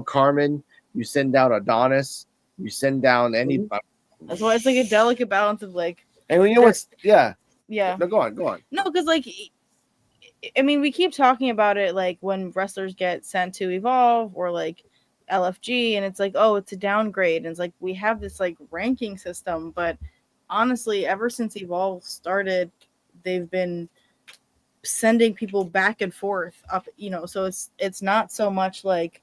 Carmen, you send down Adonis, you send down anybody. That's why it's like a delicate balance of like. And you know what's yeah. No, go on. No, because like, I mean, we keep talking about it like when wrestlers get sent to Evolve or like LFG, and it's like, oh, it's a downgrade, and it's like we have this like ranking system, but honestly, ever since Evolve started, they've been sending people back and forth up, so it's not so much like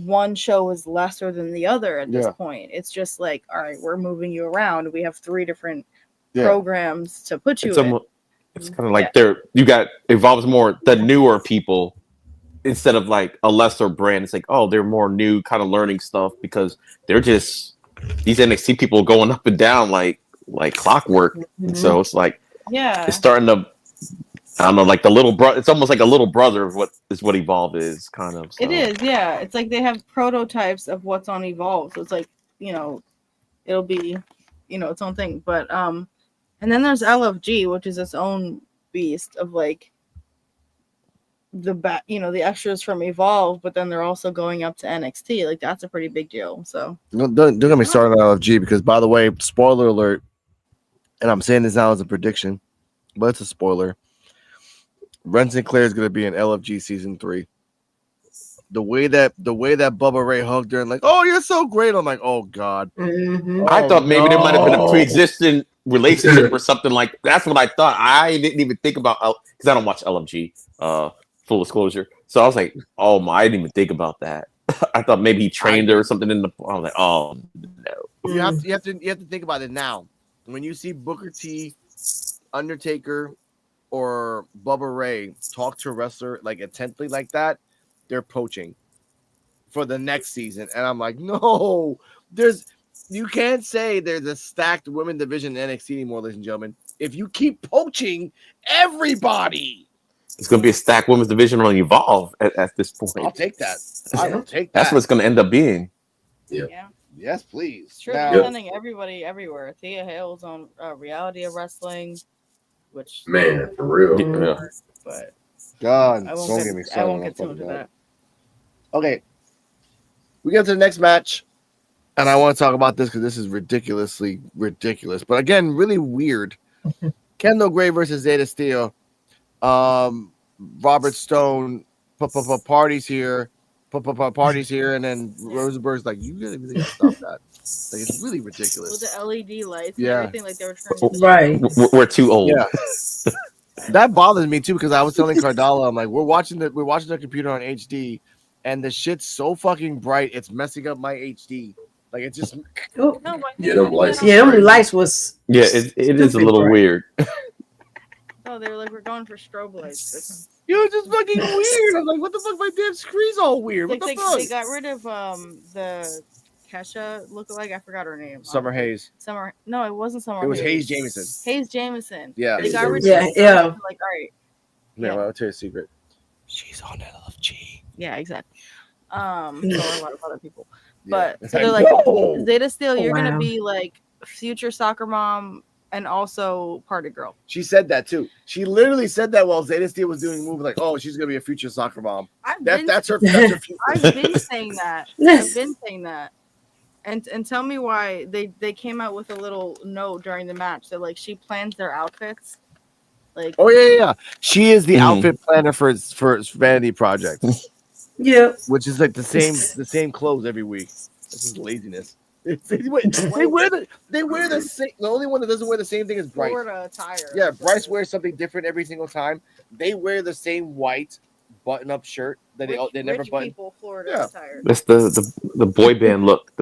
one show is lesser than the other at this point. It's just like, all right, we're moving you around. We have 3 different programs to put you in. It's kind of like Evolve's more the newer people instead of like a lesser brand. It's like, oh, they're more new, kind of learning stuff because they're just these NXT people going up and down like clockwork. And so it's like, it's starting to, I don't know, like the little brother. It's almost like a little brother of what Evolve is, kind of. So. It is, yeah. It's like they have prototypes of what's on Evolve, so it's like, it'll be, its own thing. But and then there's LFG, which is its own beast of like the extras from Evolve, but then they're also going up to NXT. Like that's a pretty big deal. So don't get me started on LFG, because by the way, spoiler alert, and I'm saying this now as a prediction, but it's a spoiler. Ren Sinclair is going to be in LFG season 3. The way that Bubba Ray hugged her and like, oh, you're so great. I'm like, oh god. I thought maybe there might have been a pre-existing relationship or something like that. That's what I thought. I didn't even think about because I don't watch LFG. Full disclosure. So I was like, oh my, I didn't even think about that. I thought maybe he trained her or something in the. I was like, oh no. You have to think about it now. When you see Booker T, Undertaker, or Bubba Ray talk to a wrestler like intently like that, they're poaching for the next season. And I'm like, no, you can't say there's a stacked women division in NXT anymore, ladies and gentlemen. If you keep poaching everybody, it's going to be a stacked women's division on Evolve at this point. I'll take that. I will take that. That's what it's going to end up being. Yeah. Yes, please. Sure, they're sending everybody everywhere. Thea Hale's on Reality of Wrestling, which man, for real. Yeah. But God, I won't don't get, get me started. I won't get too into that. Okay, we get to the next match, and I want to talk about this because this is ridiculously ridiculous. But again, really weird. Kendall Gray versus Zeta Steel. Robert Stone, parties here, parties here, and then Rosenberg's like, "You gotta really stop that." Like, it's really ridiculous. With the LED lights, Yeah. and everything, like they were trying to Right. We're too old. Yeah. That bothers me too because I was telling Cardala, I'm like, we're watching the computer on HD, and the shit's so fucking bright, it's messing up my HD. Like it just Yeah, them lights. Yeah, them lights was. Yeah, it is a little weird. Oh, they were like, we're going for strobe lights. It's just fucking weird. I'm like, what the fuck? My damn screen's all weird. What Like, the fuck? they got rid of the Kesha lookalike. I forgot her name. Summer Hayes. No, it wasn't Summer. It was Hayes Jameson. Hayes Jameson. Yeah. They got rid of Yeah, yeah. Like, all right. Yeah, well, I'll tell you a secret. She's on LFG. Yeah, exactly. So are a lot of other people. Yeah. But so they're like, No. Zeta Steel, you're Wow. gonna be like future soccer mom and also party girl. She said that too. She literally said that while Zeta Steel was doing a movie, like, "Oh, she's gonna be a future soccer mom." That's her future. I've been saying that. I've been saying that. And tell me why they came out with a little note during the match that like she plans their outfits. Like, Oh yeah. She is the outfit planner for Vanity Project. Yeah. Which is like the same clothes every week. This is laziness. They wear the same. The only one that doesn't wear the same thing is Bryce. Florida attire. Yeah, Bryce wears something different every single time. They wear the same white button-up shirt that they never rich button. people Florida attire. That's the boy band look.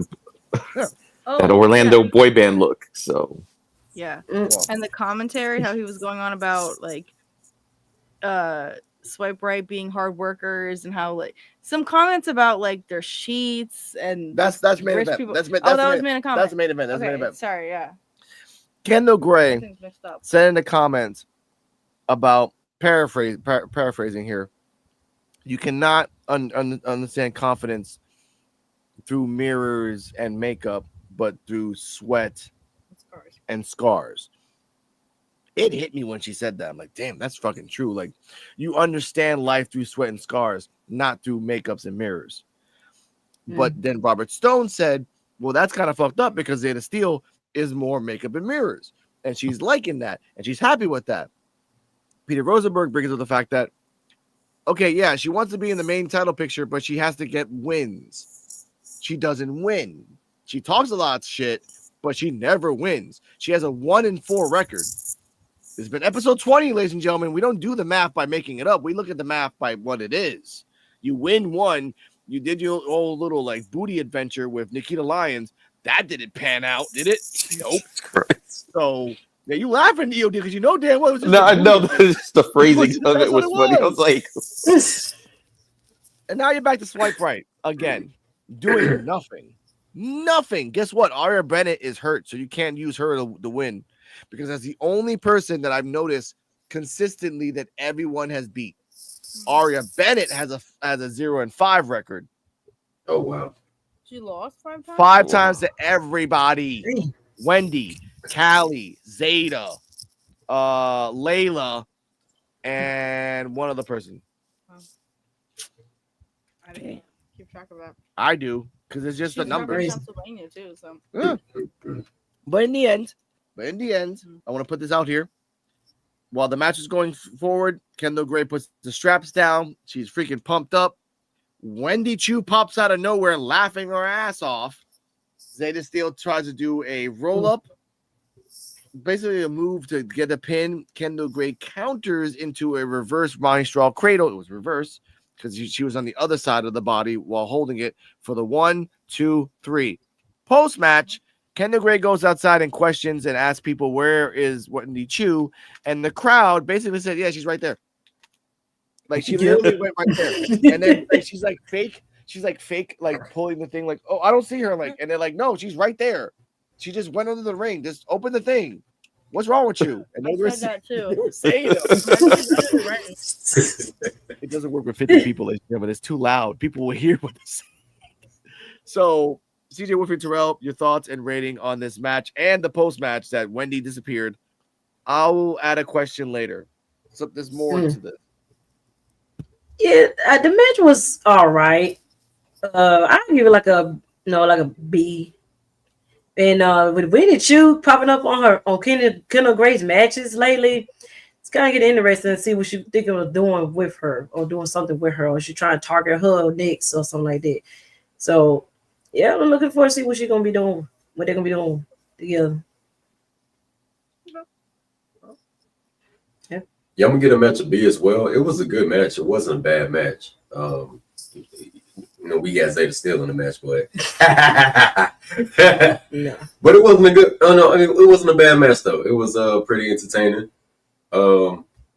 That Orlando boy band look. So Yeah. And the commentary, how he was going on about like Swipe Right being hard workers and how like some comments about like their sheets and That's main rich event. people. That's that was main comment. That's the main event. That's the main Okay, event. Sorry, yeah. Kendall Gray Things mixed up. said in the comments about paraphrasing here. You cannot understand confidence through mirrors and makeup, but through sweat and scars. It hit me when she said that. I'm like, damn, that's fucking true. Like, you understand life through sweat and scars, not through makeups and mirrors. But then Robert Stone said, well, that's kind of fucked up because Zeta Steel is more makeup and mirrors. And she's liking that. And she's happy with that. Peter Rosenberg brings up the fact that, okay, yeah, she wants to be in the main title picture, but she has to get wins. She doesn't win. She talks a lot of shit, but she never wins. She has a 1-4 record. It's been episode 20, ladies and gentlemen. We don't do the math by making it up. We look at the math by what it is. You win one. You did your old little like booty adventure with Nikita Lyons. That didn't pan out, did it? Nope. So yeah, you laughing, EOD, because you know damn well it was no, I know just the phrasing of it was funny. I was like, and now you're back to Swipe Right again, doing nothing. Nothing. Guess what? Aria Bennett is hurt, so you can't use her to win. Because that's the only person that I've noticed consistently that everyone has beat. Aria Bennett has a 0-5 record. Oh wow. She lost 5 times? 5 times to everybody. Wendy, Callie, Zeta, Layla, and one other person. I didn't keep track of that. I do, because it's just the numbers. Pennsylvania too, so. Yeah. But in the end, I want to put this out here. While the match is going forward, Kendall Gray puts the straps down. She's freaking pumped up. Wendy Chu pops out of nowhere laughing her ass off. Zeta Steel tries to do a roll-up. Basically a move to get a pin. Kendall Gray counters into a reverse Ronnie Straw cradle. It was reverse. because she was on the other side of the body while holding it for the 1, 2, 3. Post match, Kendall Gray goes outside and questions and asks people where is Wendy Chu, and the crowd basically said, "Yeah, she's right there." Like she literally went right there, and then like, she's like fake, like pulling the thing, like, "Oh, I don't see her," like, and they're like, "No, she's right there. She just went under the ring. Just open the thing. What's wrong with you?" And I said that too. saying it doesn't work with 50 people, but it's too loud. People will hear what they say. So, CJ Wolfie, Terrell, your thoughts and rating on this match and the post match that Wendy disappeared. I'll add a question later. So there's more to this. Yeah, the match was all right. I give it like a B. And with Wendy Chu popping up on Kendall Gray's matches lately, it's kind of getting interesting to see what she thinking of doing with her or doing something with her, or she trying to target her next or something like that. So yeah, I'm looking forward to see what she's gonna be doing, what they're gonna be doing together. Yeah, I'm gonna get a match of B as well. It was a good match. It wasn't a bad match. We got Zeta still in the match, but no. But it wasn't a good. Oh no, I mean it wasn't a bad match though. It was pretty entertaining.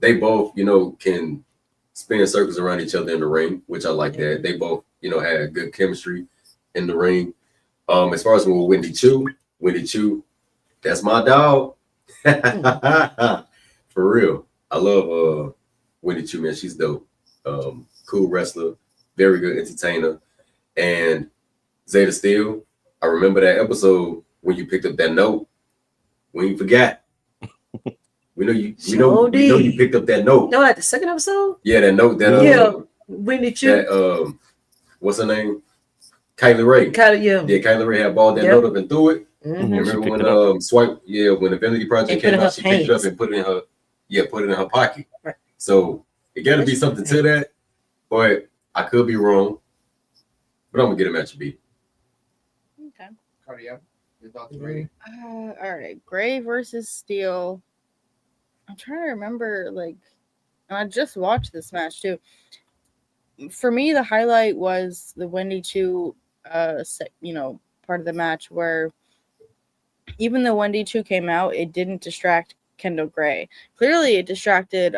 They both, can spin circles around each other in the ring, which I like that. They both, had good chemistry in the ring. As far as with Wendy Chu, that's my dog. For real. I love Wendy Chu, man. She's dope. Cool wrestler, very good entertainer. And Zeta Steel, I remember that episode when you picked up that note. We ain't forgot. We know you picked up that note. No, at the second episode? Yeah, that note that Wendy Chu. That what's her name? Kylie Ray. Kylie Ray had balled that note up and threw it. Mm-hmm. Remember when when Infinity Project came out, she picked it up and put it in her pocket. Right. So it gotta be something to that, but I could be wrong. But I'm gonna get a match of B. Okay. Cardia, your thoughts and rating? All right, Gray versus Steel. I'm trying to remember, and I just watched this match too. For me, the highlight was the Wendy Chu, part of the match where even though Wendy Chu came out, it didn't distract Kendall Gray. Clearly, it distracted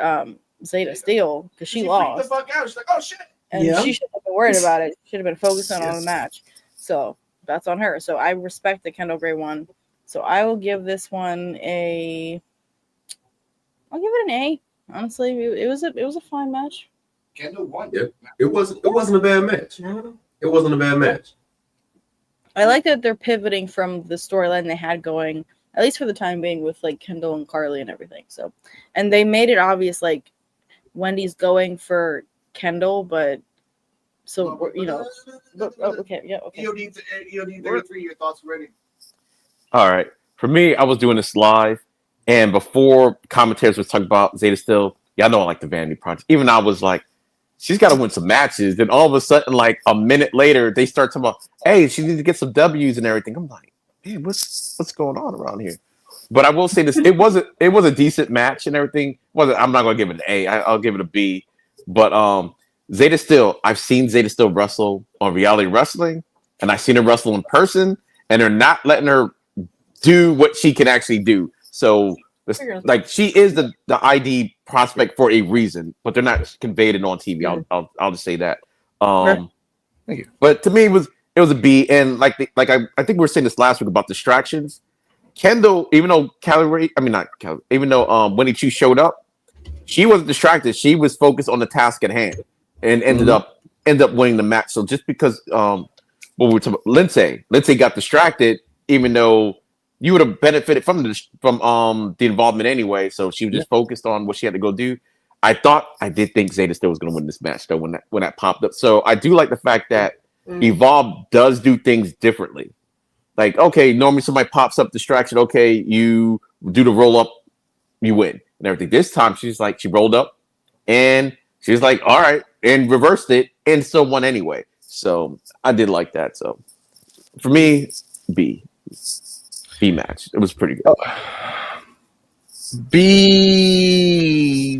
Zeta Steel because she lost. The fuck out. She's like, "Oh shit!" And she shouldn't have been worried about it. Should have been focusing on the match. So that's on her. So I respect the Kendall Gray one. So I will give this one I'll give it an A. Honestly, it was a fine match. Kendall won. Yeah, it wasn't a bad match. It wasn't a bad match. I like that they're pivoting from the storyline they had going, at least for the time being, with Kendall and Carly and everything. So, and they made it obvious Wendy's going for Kendall, but okay, yeah, okay. EOD 33, your thoughts already. All right. For me, I was doing this live, and before commentators was talking about Zeta Steel, I know I like the Vanity Project. Even I was like, she's got to win some matches. Then all of a sudden, a minute later, they start talking about, hey, she needs to get some W's and everything. I'm like, man, what's going on around here? But I will say this: it was a decent match and everything. I'm not gonna give it an A. I'll give it a B. But Zeta Steel, I've seen Zeta Steel wrestle on reality wrestling, and I've seen her wrestle in person, and they're not letting her do what she can actually do. So, she is the ID prospect for a reason, but they're not conveyed it on TV. I'll just say that. Thank you. But to me, it was a B. And I think we were saying this last week about distractions. Kendall, even though Wendy Chu showed up, she wasn't distracted. She was focused on the task at hand and ended up winning the match. So just because what we were talking about, Lindsay got distracted, even though you would have benefited from the involvement anyway. So she was just focused on what she had to go do. I did think Zeta Steel was going to win this match though when that popped up. So I do like the fact that Evolve does do things differently. Okay, normally somebody pops up distraction. Okay, you do the roll up, you win and everything. This time she rolled up and she's like, all right, and reversed it and still won anyway. So I did like that. So for me, B match. It was pretty good. B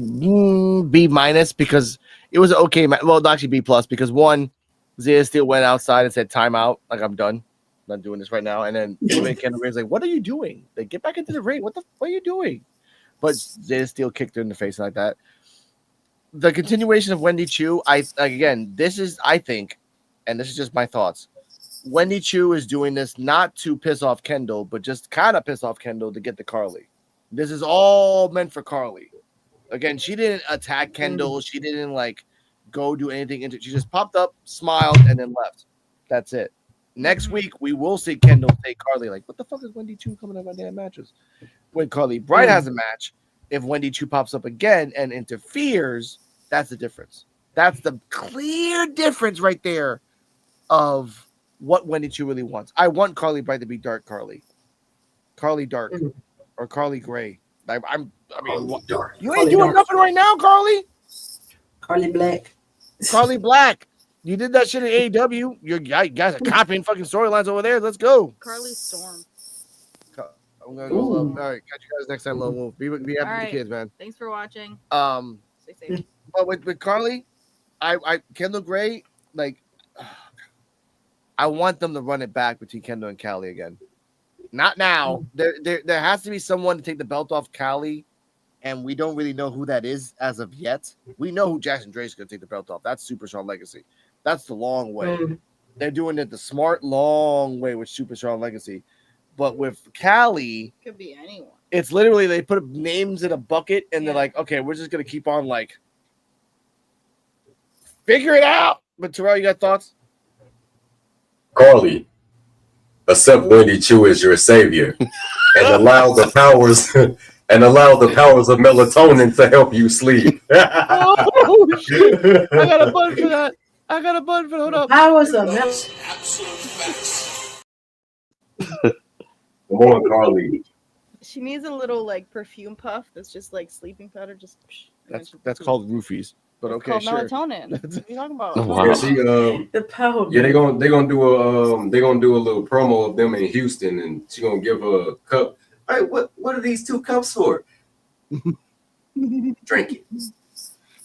minus because It was an okay match. Well, actually B plus because one, Zeta Steel went outside and said timeout. Like I'm done. I'm not doing this right now. And then even Kendall Gray's like, what are you doing? Like, get back into the ring. What are you doing? But Zeta Steel kicked her in the face like that. The continuation of Wendy Chu, this is, I think, and this is just my thoughts. Wendy Chu is doing this not to piss off Kendall, but just kind of piss off Kendall to get the Carly. This is all meant for Carly. Again, she didn't attack Kendall. She didn't like go do anything. She just popped up, smiled, and then left. That's it. Next week, we will see Kendall say Carly, like, what the fuck is Wendy Chu coming up on damn matches? When Carly Bright has a match, if Wendy Chu pops up again and interferes, that's the difference. That's the clear difference right there of what Wendy Chu really wants. I want Carly Bright to be Dark Carly. Carly Dark. Or Carly Gray. You ain't doing nothing right now, Carly. Carly Black. Carly Black. You did that shit in AEW. You guys are copying fucking storylines over there. Let's go. Carly Storm. I'm gonna go. All right, catch you guys next time. Love Wolf. Be happy with the kids, man. Thanks for watching. Stay safe. But with Carly, I Kendall Gray, like, I want them to run it back between Kendall and Callie again. Not now. There has to be someone to take the belt off Callie, and we don't really know who that is as of yet. We know who Jackson Drake's going to take the belt off. That's Super Strong Legacy. That's the long way. They're doing it the smart, long way with Super Strong Legacy. But with Callie, could be anyone. It's literally they put names in a bucket, and they're like, okay, we're just going to keep on, like, figure it out. But Terrell, you got thoughts? Carly, accept Wendy Chu as your savior, and allow the powers of melatonin to help you sleep. Oh shit! I got a button for that. Hold up. Powers of melatonin. Come on, Carly. She needs a little like perfume puff that's just like sleeping powder. Just that's called roofies. But okay, called sure. Melatonin. What are you talking about? Wow. Yeah, she, the power. Yeah, they're gonna do a little promo of them in Houston, and she's gonna give her a cup. All right, what are these 2 cups for? Drink it,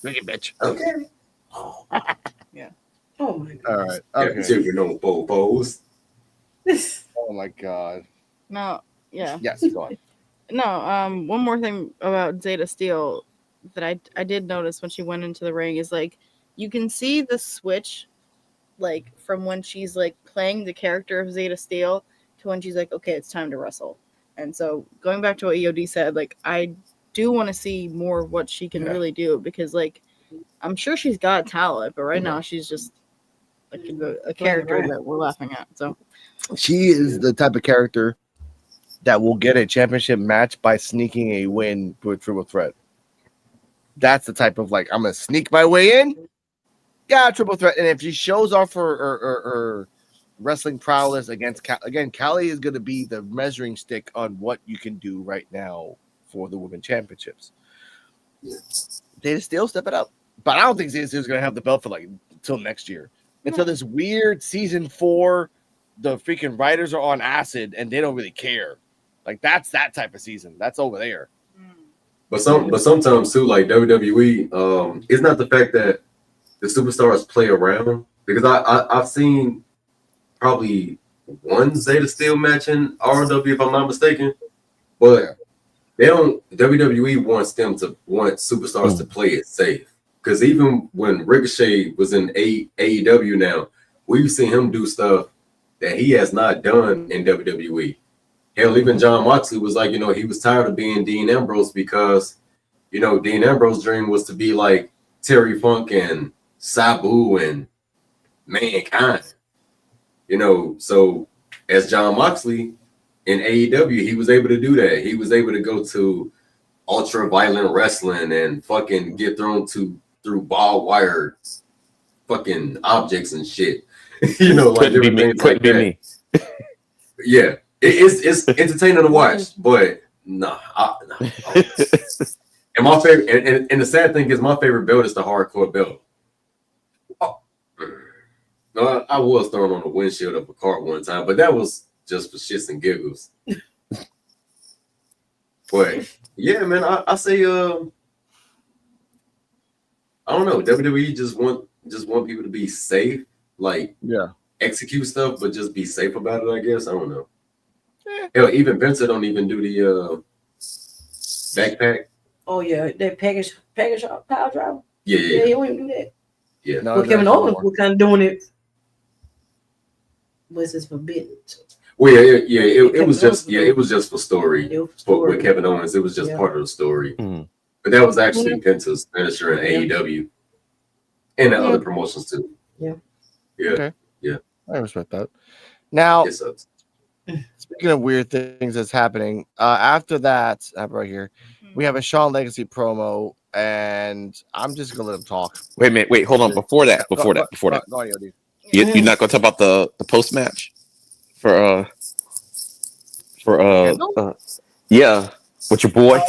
bitch. Okay. Yeah. Oh my God. All right. Okay. Super no popos. Oh my God. No. Yeah. Yes. Go on. No. One more thing about Zeta Steel that I did notice when she went into the ring is like you can see the switch, like from when she's like playing the character of Zeta Steel to when she's like, okay, it's time to wrestle. And so going back to what EOD said, like I do want to see more of what she can really do because like I'm sure she's got talent, but right now she's just like a character that we're laughing at. So she is the type of character that will get a championship match by sneaking a win with Triple Threat. That's the type of like I'm gonna sneak my way in. Yeah, Triple Threat, and if she shows off her wrestling prowess against Callie is gonna be the measuring stick on what you can do right now for the Women's Championships. They still step it up, but I don't think Zeta is gonna have the belt for like until next year. Until this weird season 4, the freaking writers are on acid and they don't really care. Like that's that type of season. That's over there. But sometimes too, like WWE, it's not the fact that the superstars play around because I've seen probably one Zeta Steel match in ROW if I'm not mistaken, but they don't. WWE wants superstars to play it safe because even when Ricochet was in AEW now, we've seen him do stuff that he has not done in WWE. Hell, even John Moxley was like, he was tired of being Dean Ambrose because, Dean Ambrose's dream was to be like Terry Funk and Sabu and Mankind. So as John Moxley in AEW, he was able to do that. He was able to go to ultra violent wrestling and fucking get through barbed wire fucking objects and shit. Couldn't be me. Yeah. It's entertaining to watch, but nah. And my favorite, and the sad thing is, my favorite belt is the hardcore belt. Oh. No, I was thrown on the windshield of a car one time, but that was just for shits and giggles. But yeah, man, I say I don't know. WWE just want people to be safe, like execute stuff, but just be safe about it. I guess I don't know. Hell, even Vincent don't even do the backpack. Oh yeah, that package power driver. Yeah, he don't even do that. Yeah. Well, Kevin Owens was kind of doing it. Was this forbidden? Well, it was just for story. With Kevin Owens, it was just part of the story. But that was actually Penta's finisher in AEW and the other promotions too. Yeah. Okay. Yeah. I respect that. Now, speaking of weird things that's happening, after that, right here, we have a Shawn Legacy promo, and I'm just gonna let him talk. Wait a minute. Wait, hold on. Before that. Go on, Yodi. You're not going to talk about the post match for yeah, with your boy.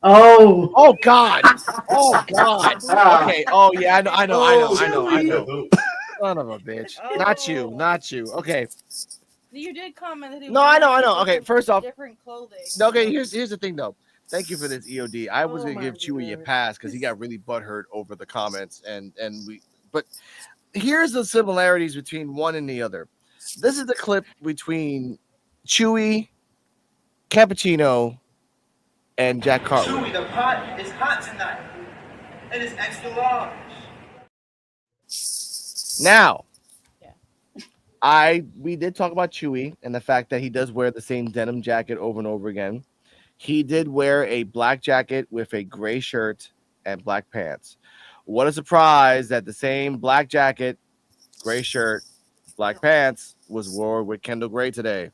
Oh God! Oh God! Okay. Oh yeah, I know. Son of a bitch! Not you. Okay. You did comment that he. No, I know. Okay, first off, different clothing. Okay, here's the thing though. Thank you for this EOD. I was gonna give Chewy a pass because he got really butthurt over the comments, but here's the similarities between one and the other. This is the clip between Chewy, Cappuccino, and Jack Cartwheel. Chewy, the pot is hot tonight. It is extra large. Now, we did talk about Chewy and the fact that he does wear the same denim jacket over and over again. He did wear a black jacket with a gray shirt and black pants. What a surprise that the same black jacket, gray shirt, black pants was worn with Kendall Gray today.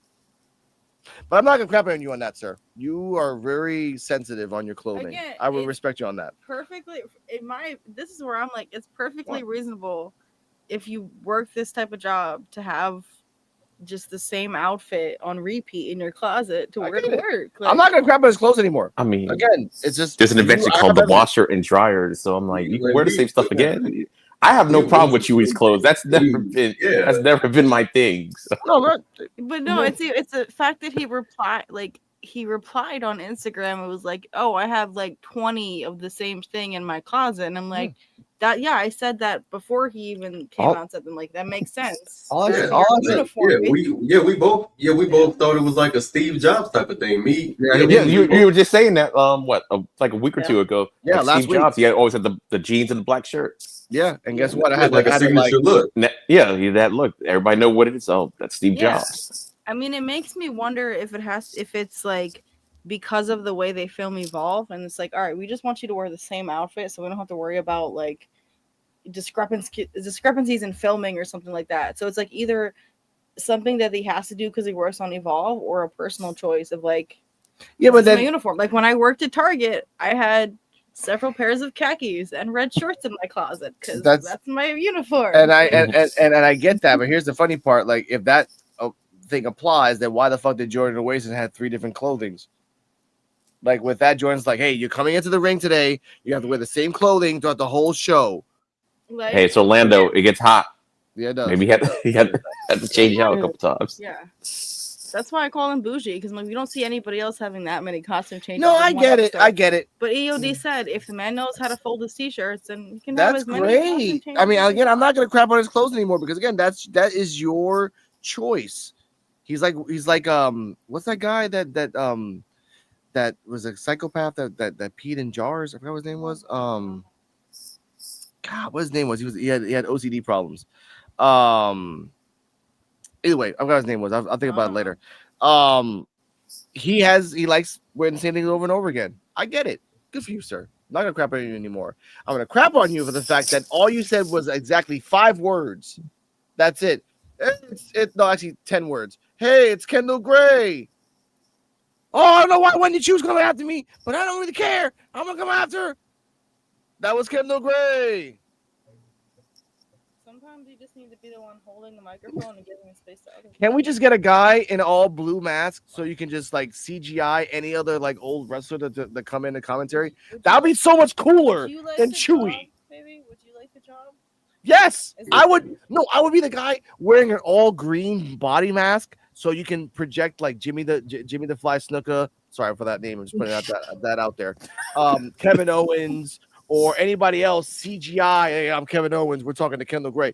But I'm not going to crap on you on that, sir. You are very sensitive on your clothing. Again, I will respect you on that. Perfectly. This is where I'm like, it's perfectly reasonable if you work this type of job to have just the same outfit on repeat in your closet to wear to work. Like, I'm not going to crap on his clothes anymore. I mean, again, it's just there's an invention called the washer and dryer, so I'm like, you can wear the same stuff again. I have no problem with Chewy's clothes. That's never been my thing. So. But no, it's the fact that he replied on Instagram. It was like, oh, I have like 20 of the same thing in my closet, and I'm like, that. Yeah, I said that before he even came out and said them. Like, that makes sense. We both thought it was like a Steve Jobs type of thing. You were just saying that like a week or two ago. Yeah, like last Steve week. Jobs, he always had the jeans and the black shirt. Yeah, and guess what? I had like a signature look. Yeah, that look. Everybody know what it is. Oh, that's Steve Jobs. I mean, it makes me wonder if it's like because of the way they film Evolve, and it's like, all right, we just want you to wear the same outfit, so we don't have to worry about like discrepancies in filming or something like that. So it's like either something that he has to do because he works on Evolve, or a personal choice of like, but then my uniform. Like when I worked at Target, I had several pairs of khakis and red shorts in my closet because that's my uniform. And I get that, but here's the funny part: like if that thing applies, then why the fuck did Jordan Oasis have 3 different clothings? Like with that, Jordan's like, hey, you're coming into the ring today. You have to wear the same clothing throughout the whole show. Like, hey, it's Orlando. It gets hot. Yeah, it does. Maybe he had to change out a couple times. Yeah. That's why I call him bougie, because like we don't see anybody else having that many costume changes. No, I get it. But EOD said if the man knows how to fold his t-shirts, then he can that's have as many great. I mean, again, I'm not gonna crap on his clothes anymore because again, that is your choice. He's like what's that guy that was a psychopath that peed in jars? I forgot what his name was. God, what his name was? He had OCD problems. Either way, I forgot his name was. I'll think about it later. He likes wearing the same thing over and over again. I get it. Good for you, sir. I'm not gonna crap on you anymore. I'm gonna crap on you for the fact that all you said was exactly 5 words. That's it. No, actually 10 words. Hey, it's Kendall Gray. Oh, I don't know why Wendy Chu's coming after me, but I don't really care. I'm gonna come after her. That was Kendall Gray. Sometimes you just need to be the one holding the microphone and giving space to others. Can we just get a guy in all blue mask so you can just like CGI any other like old wrestler that come in the commentary? That would be so much cooler than Chewy. Maybe would you like the job? Yes, I would. No, I would be the guy wearing an all green body mask so you can project like Jimmy the Fly Snuka. Sorry for that name. I'm just putting that out there. Kevin Owens or anybody else, CGI, hey, I'm Kevin Owens, we're talking to Kendall Gray.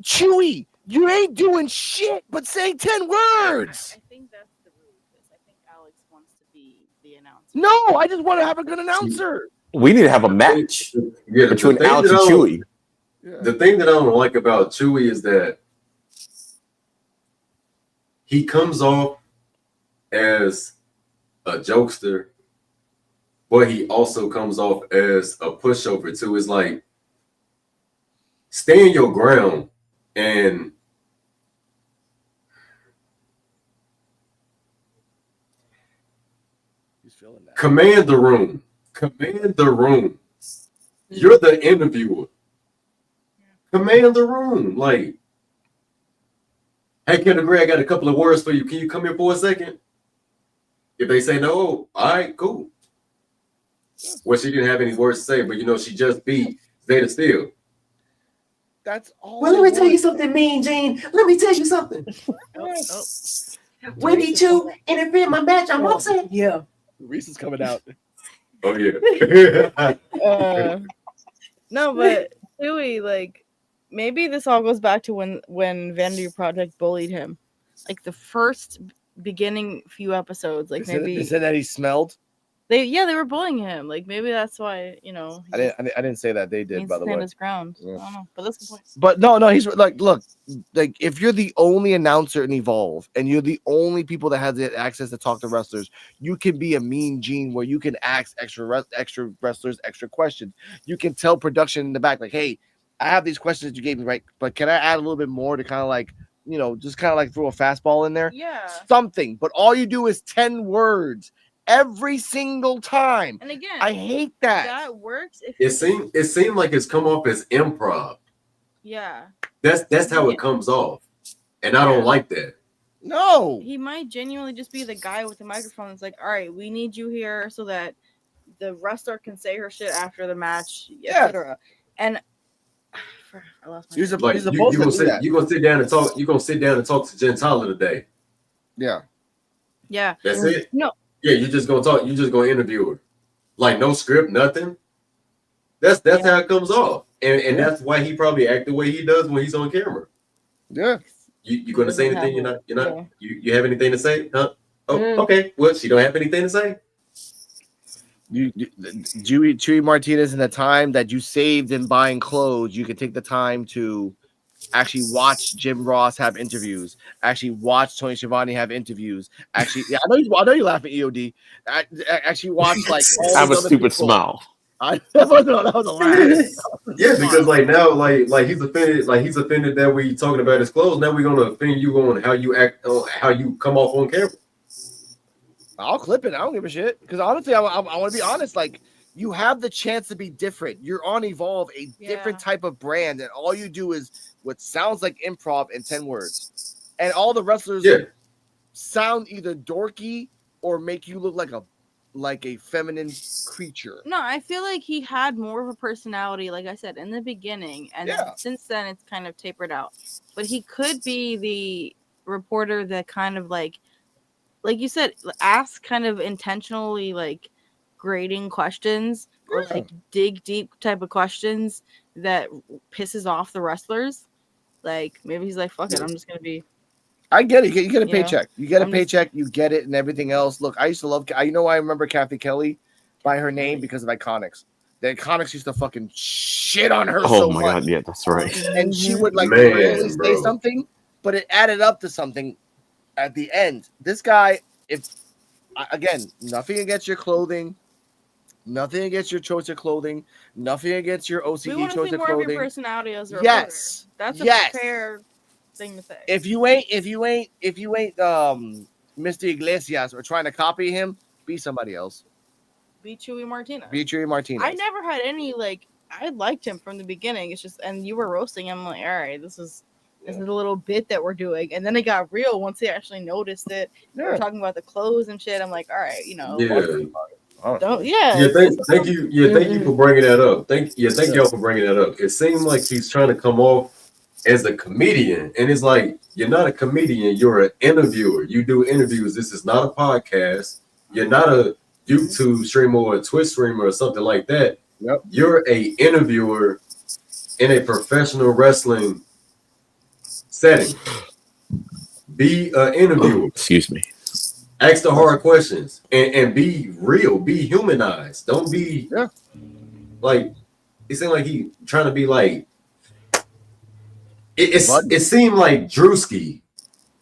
Chewy, you ain't doing shit but saying 10 words. I think that's the rule because I think Alex wants to be the announcer. No, I just want to have a good announcer. We need to have a match between Alex and Chewy. The thing that I don't like about Chewy is that he comes off as a jokester, but he also comes off as a pushover too. It's like, stand your ground and command the room. Command the room. You're the interviewer. Command the room. Like, hey, Kendall Gray, I got a couple of words for you. Can you come here for a second? If they say no, all right, cool. Well, she didn't have any words to say, but she just beat Zeta Steel. That's all. Well, let me tell you something, Mean Gene. Let me tell you something. Wendy Chu interfered in my match. I'm upset. Yeah. Reese is coming out. Oh yeah. No, but Chewy, like, maybe this all goes back to when Vanity Project bullied him, like the first beginning few episodes. Like They said that he smelled. They were bullying him. Like maybe that's why I didn't say that. They did, by the way. His ground. Yeah. I don't know, but that's the point. But no, he's like, look, like if you're the only announcer in Evolve and you're the only people that has the access to talk to wrestlers, you can be a Mean Gene where you can ask extra wrestlers extra questions. You can tell production in the back, like, hey, I have these questions that you gave me, right? But can I add a little bit more to kind of like, just kind of like throw a fastball in there? Yeah. Something. But all you do is 10 words. Every single time. And again, I hate that. That works. It seemed like it's come off as improv. Yeah. That's how it comes off, and I don't like that. No. He might genuinely just be the guy with the microphone. It's like, all right, we need you here so that the wrestler can say her shit after the match, etc. And I lost my. You're gonna sit down and talk. You're gonna sit down and talk to Gentile today. Yeah. Yeah. That's it. No. Yeah, you're just gonna talk. You're just gonna interview her, like no script, nothing. That's how it comes off, and that's why he probably act the way he does when he's on camera. Yeah. You gonna say anything? You have anything to say? Huh? Oh, okay. What? She don't have anything to say? Chewy Martinez, in the time that you saved in buying clothes, you could take the time to actually watch Jim Ross have interviews. Actually watch Tony Schiavone have interviews. Actually, yeah, I know you laugh at EOD. Actually watch like all have a stupid smile. That was a laugh. Yeah, because like now, like he's offended. Like he's offended that we talking about his clothes. Now we're gonna offend you on how you act, how you come off on camera. I'll clip it. I don't give a shit. Because honestly, I want to be honest. Like, you have the chance to be different. You're on Evolve, a different type of brand, and all you do is what sounds like improv in 10 words. And all the wrestlers sound either dorky or make you look like a feminine creature. No, I feel like he had more of a personality, like I said, in the beginning. And since then, it's kind of tapered out. But he could be the reporter that kind of like you said, ask kind of intentionally like grading questions or like dig deep type of questions that pisses off the wrestlers. Like maybe he's like, fuck it, I'm just gonna be. I get it. You get a paycheck. You get a paycheck. You get it, and everything else. Look, I used to love. I remember Kathy Kelly by her name because of Iconics. The Iconics used to fucking shit on her. Oh my god, yeah, that's right. And she would like barely say something, but it added up to something at the end. This guy, again, nothing against your clothing. Nothing against your choice of clothing. Nothing against your OCD choice of clothing. More of your personality as a yes, reporter. That's a fair thing to say. If you ain't Mr. Iglesias or trying to copy him, be somebody else. Be Chewy Martinez. I never had any I liked him from the beginning. It's just, and you were roasting him. I'm like, all right, this is a little bit that we're doing, and then it got real once he actually noticed it. Yeah. We're talking about the clothes and shit. I'm like, all right, Thank you for bringing that up. Thank y'all for bringing that up. It seemed like he's trying to come off as a comedian, and it's like, you're not a comedian, you're an interviewer. You do interviews. This is not a podcast. You're not a YouTube streamer or a Twitch streamer or something like that. Yep. You're a interviewer in a professional wrestling setting. Be an interviewer. Excuse me. Ask the hard questions and be real. Be humanized. Don't be like. It seemed like he trying to be like. It seemed like Drewski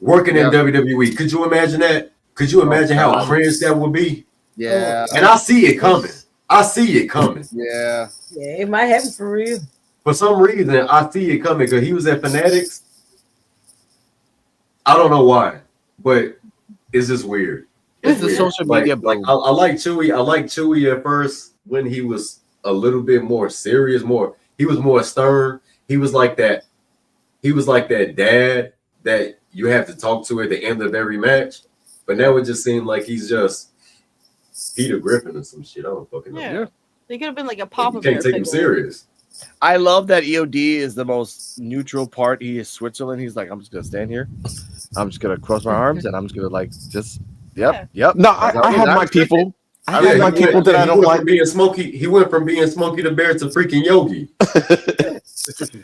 working in WWE. Could you imagine that? Could you imagine how cringe that would be? Yeah. And I see it coming. I see it coming. Yeah. Yeah, it might happen for real. For some reason, I see it coming because he was at Fanatics. I don't know why, but it's just weird. It's the social media like I like Chewy. I like Chewy at first when he was a little bit more serious. He was more stern. He was like that. He was like that dad that you have to talk to at the end of every match. But now it just seemed like he's just Peter Griffin or some shit. I don't fucking know. Yeah. They could have been like a Papa You can't Bear take him figure. serious. I love that EOD is the most neutral part. He is Switzerland. He's like, I'm just gonna stand here. I'm just gonna cross my arms and I'm just gonna like just yep. No, I have my people. I have my he people that I don't like. Being Smokey, he went from being Smokey the Bear to freaking Yogi.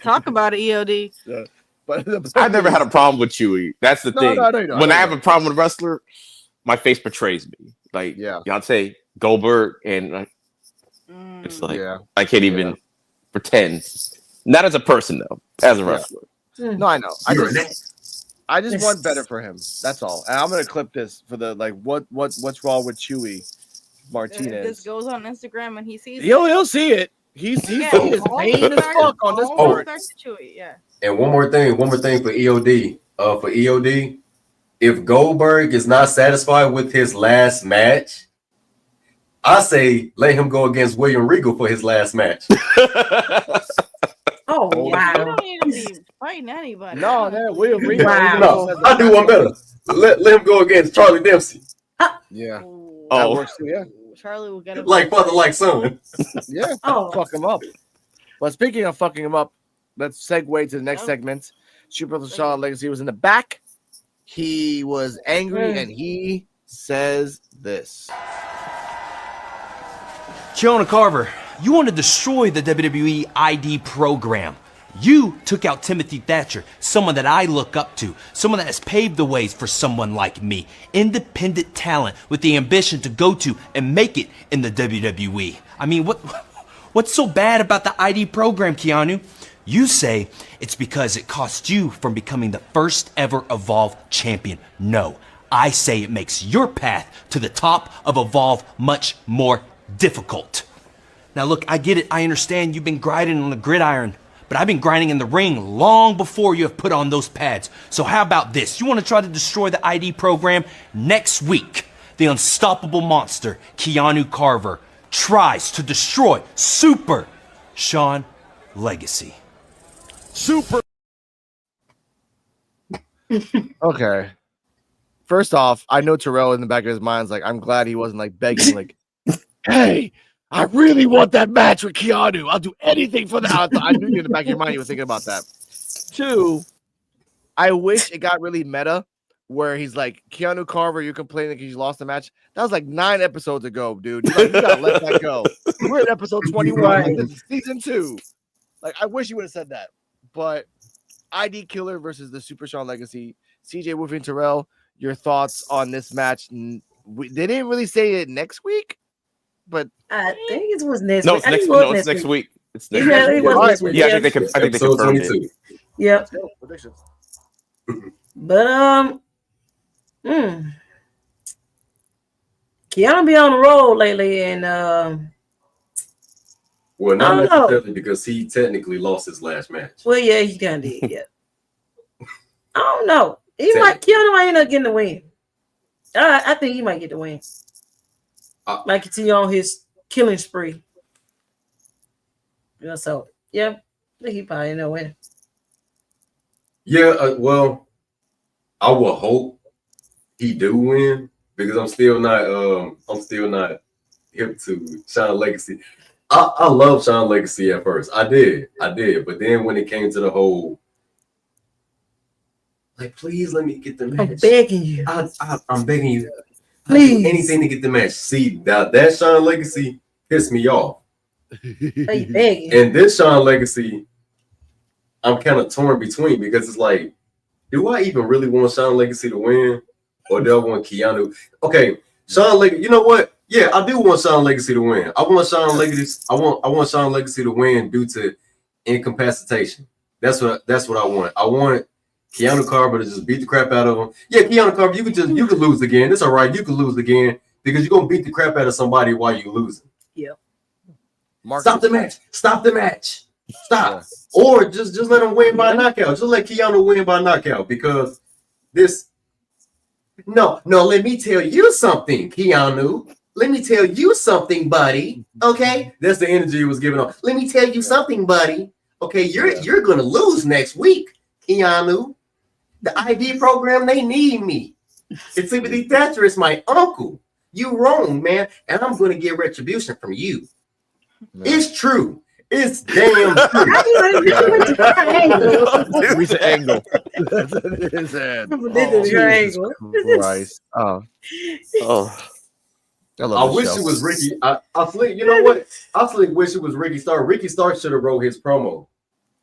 Talk about it, EOD. Yeah. But I never had a problem with Chewy. That's the thing. When I have a problem with a wrestler, my face betrays me. Like Dante, Goldberg, and it's like I can't even pretend. Not as a person though, as a wrestler. No, I know. I just want better for him. That's all. And I'm gonna clip this for the like what's wrong with Chewy Martinez. If this goes on Instagram and he sees he'll see it. He's pain as fuck on this part. Yeah. And one more thing for EOD. For EOD, if Goldberg is not satisfied with his last match, I say let him go against William Regal for his last match. Oh wow! You don't need to be fighting anybody. No, William Regal. Wow. No, I do one better. Let him go against Charlie Dempsey. Yeah. Oh, works too, yeah. Charlie will get him. Like father, like son. Yeah. Fuck him up. But speaking of fucking him up, let's segue to the next segment. Superstar Legacy was in the back. He was angry and he says this. Keanu Carver, you want to destroy the WWE ID program. You took out Timothy Thatcher, someone that I look up to, someone that has paved the ways for someone like me, independent talent with the ambition to go to and make it in the WWE. I mean, what's so bad about the ID program, Keanu? You say it's because it cost you from becoming the first ever Evolve champion. No, I say it makes your path to the top of Evolve much more difficult. Now look, I get it. I understand you've been grinding on the gridiron, but I've been grinding in the ring long before you have put on those pads. So how about this? You want to try to destroy the ID program? Next week, the unstoppable monster, Keanu Carver, tries to destroy Super Sean Legacy. Super. Okay. First off, I know Terrell in the back of his mind is like, I'm glad he wasn't like begging, like, hey, I really want that match with Keanu. I'll do anything for that. I knew in the back of your mind you were thinking about that. Two, I wish it got really meta where he's like, Keanu Carver, you're complaining because you lost the match. That was like 9 episodes ago, dude. You gotta let that go. We're at episode 21. Like, this is season 2. Like, I wish you would have said that. But ID Killer versus the Super Sean Legacy. CJ Wolfie and Terrell, your thoughts on this match? They didn't really say it next week, but I think it was next no, week. It's next week. It's next week. It was next week. Yeah, I think they confirmed it. Yep. But Keanu be on the road lately, and well, not necessarily because he technically lost his last match. Well, yeah, he kind of did. Yeah. I don't know. Keanu might end up getting the win. I think he might get the win. Like it's on his killing spree. Yeah, so yeah, I think he probably end up winning. Yeah, well, I will hope he do win because I'm still not hip to Sean Legacy. I love Sean Legacy at first. I did. But then when it came to the whole, like, please let me get the match. I'm begging you. I'm begging you. Please. Anything to get the match. See, that Sean Legacy pissed me off. And this Sean Legacy, I'm kind of torn between because it's like, do I even really want Sean Legacy to win, or do I want Keanu? Okay, Sean Legacy. You know what? Yeah, I do want Sean Legacy to win. I want Sean Legacy. I want Sean Legacy to win due to incapacitation. That's what I want. I want Keanu Carver to just beat the crap out of him. Yeah, Keanu Carver, you could lose again. It's all right. You could lose again because you're gonna beat the crap out of somebody while you're losing. Yeah. Stop the match. Stop the match. Stop. Yeah. Or just let him win by knockout. Just let Keanu win by knockout because this. No. Let me tell you something, Keanu. Let me tell you something, buddy. Okay, that's the energy he was giving off. Let me tell you something, buddy. Okay, you're gonna lose next week, Keanu. The ID program, they need me. It's Timothy Thatcher is my uncle. You wrong, man, and I'm gonna get retribution from you. It's true. It's damn true. It's an angle. It's an Christ. I wish it was Ricky. I you know what? I wish it was Ricky Starr. Ricky Starr should have wrote his promo.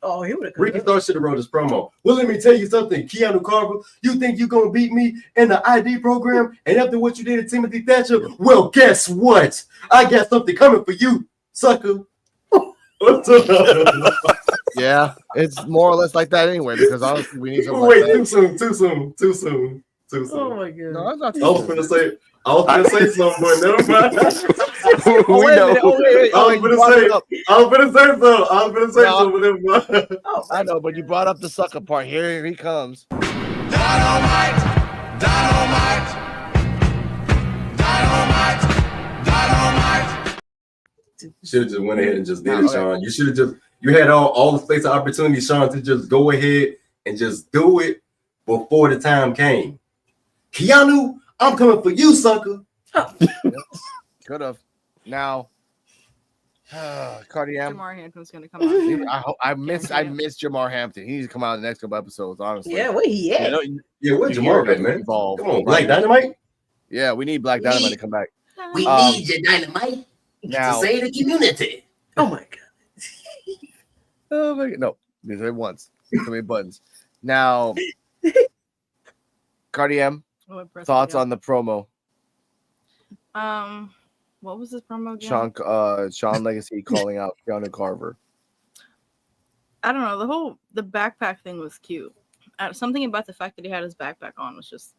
Oh, he would have. Ricky Starr should have wrote his promo. Well, let me tell you something, Keanu Carver. You think you're gonna beat me in the ID program? And after what you did to Timothy Thatcher, well, guess what? I got something coming for you, sucker. Yeah, it's more or less like that anyway. Because honestly, we need something. Wait, like too soon. Oh my god! No, I'm not. I was gonna say something, but never mind. I was gonna say something, but never mind. I know, but you brought up the sucker part. Here he comes. Dynamite. Should have just went ahead and just did it, Sean. You should have you had all the space and opportunity, Sean, to just go ahead and just do it before the time came. Keanu, I'm coming for you, sucker. Could have. Now, Cardi M. Jamar Hampton's gonna come on. I miss Jamar Hampton. He needs to come out in the next couple episodes, honestly. Yeah, where he at? Where's Jamar at, man? Involved. Come on, Black Dynamite. Yeah, we need Black Dynamite to come back. We need your dynamite now, to save the community. Oh my god. Oh my god. No, these are once. So many buttons. Now, Cardi M, thoughts on the promo? What was this promo again? Sean Legacy calling out Keanu Carver. I don't know. The backpack thing was cute. Something about the fact that he had his backpack on was just.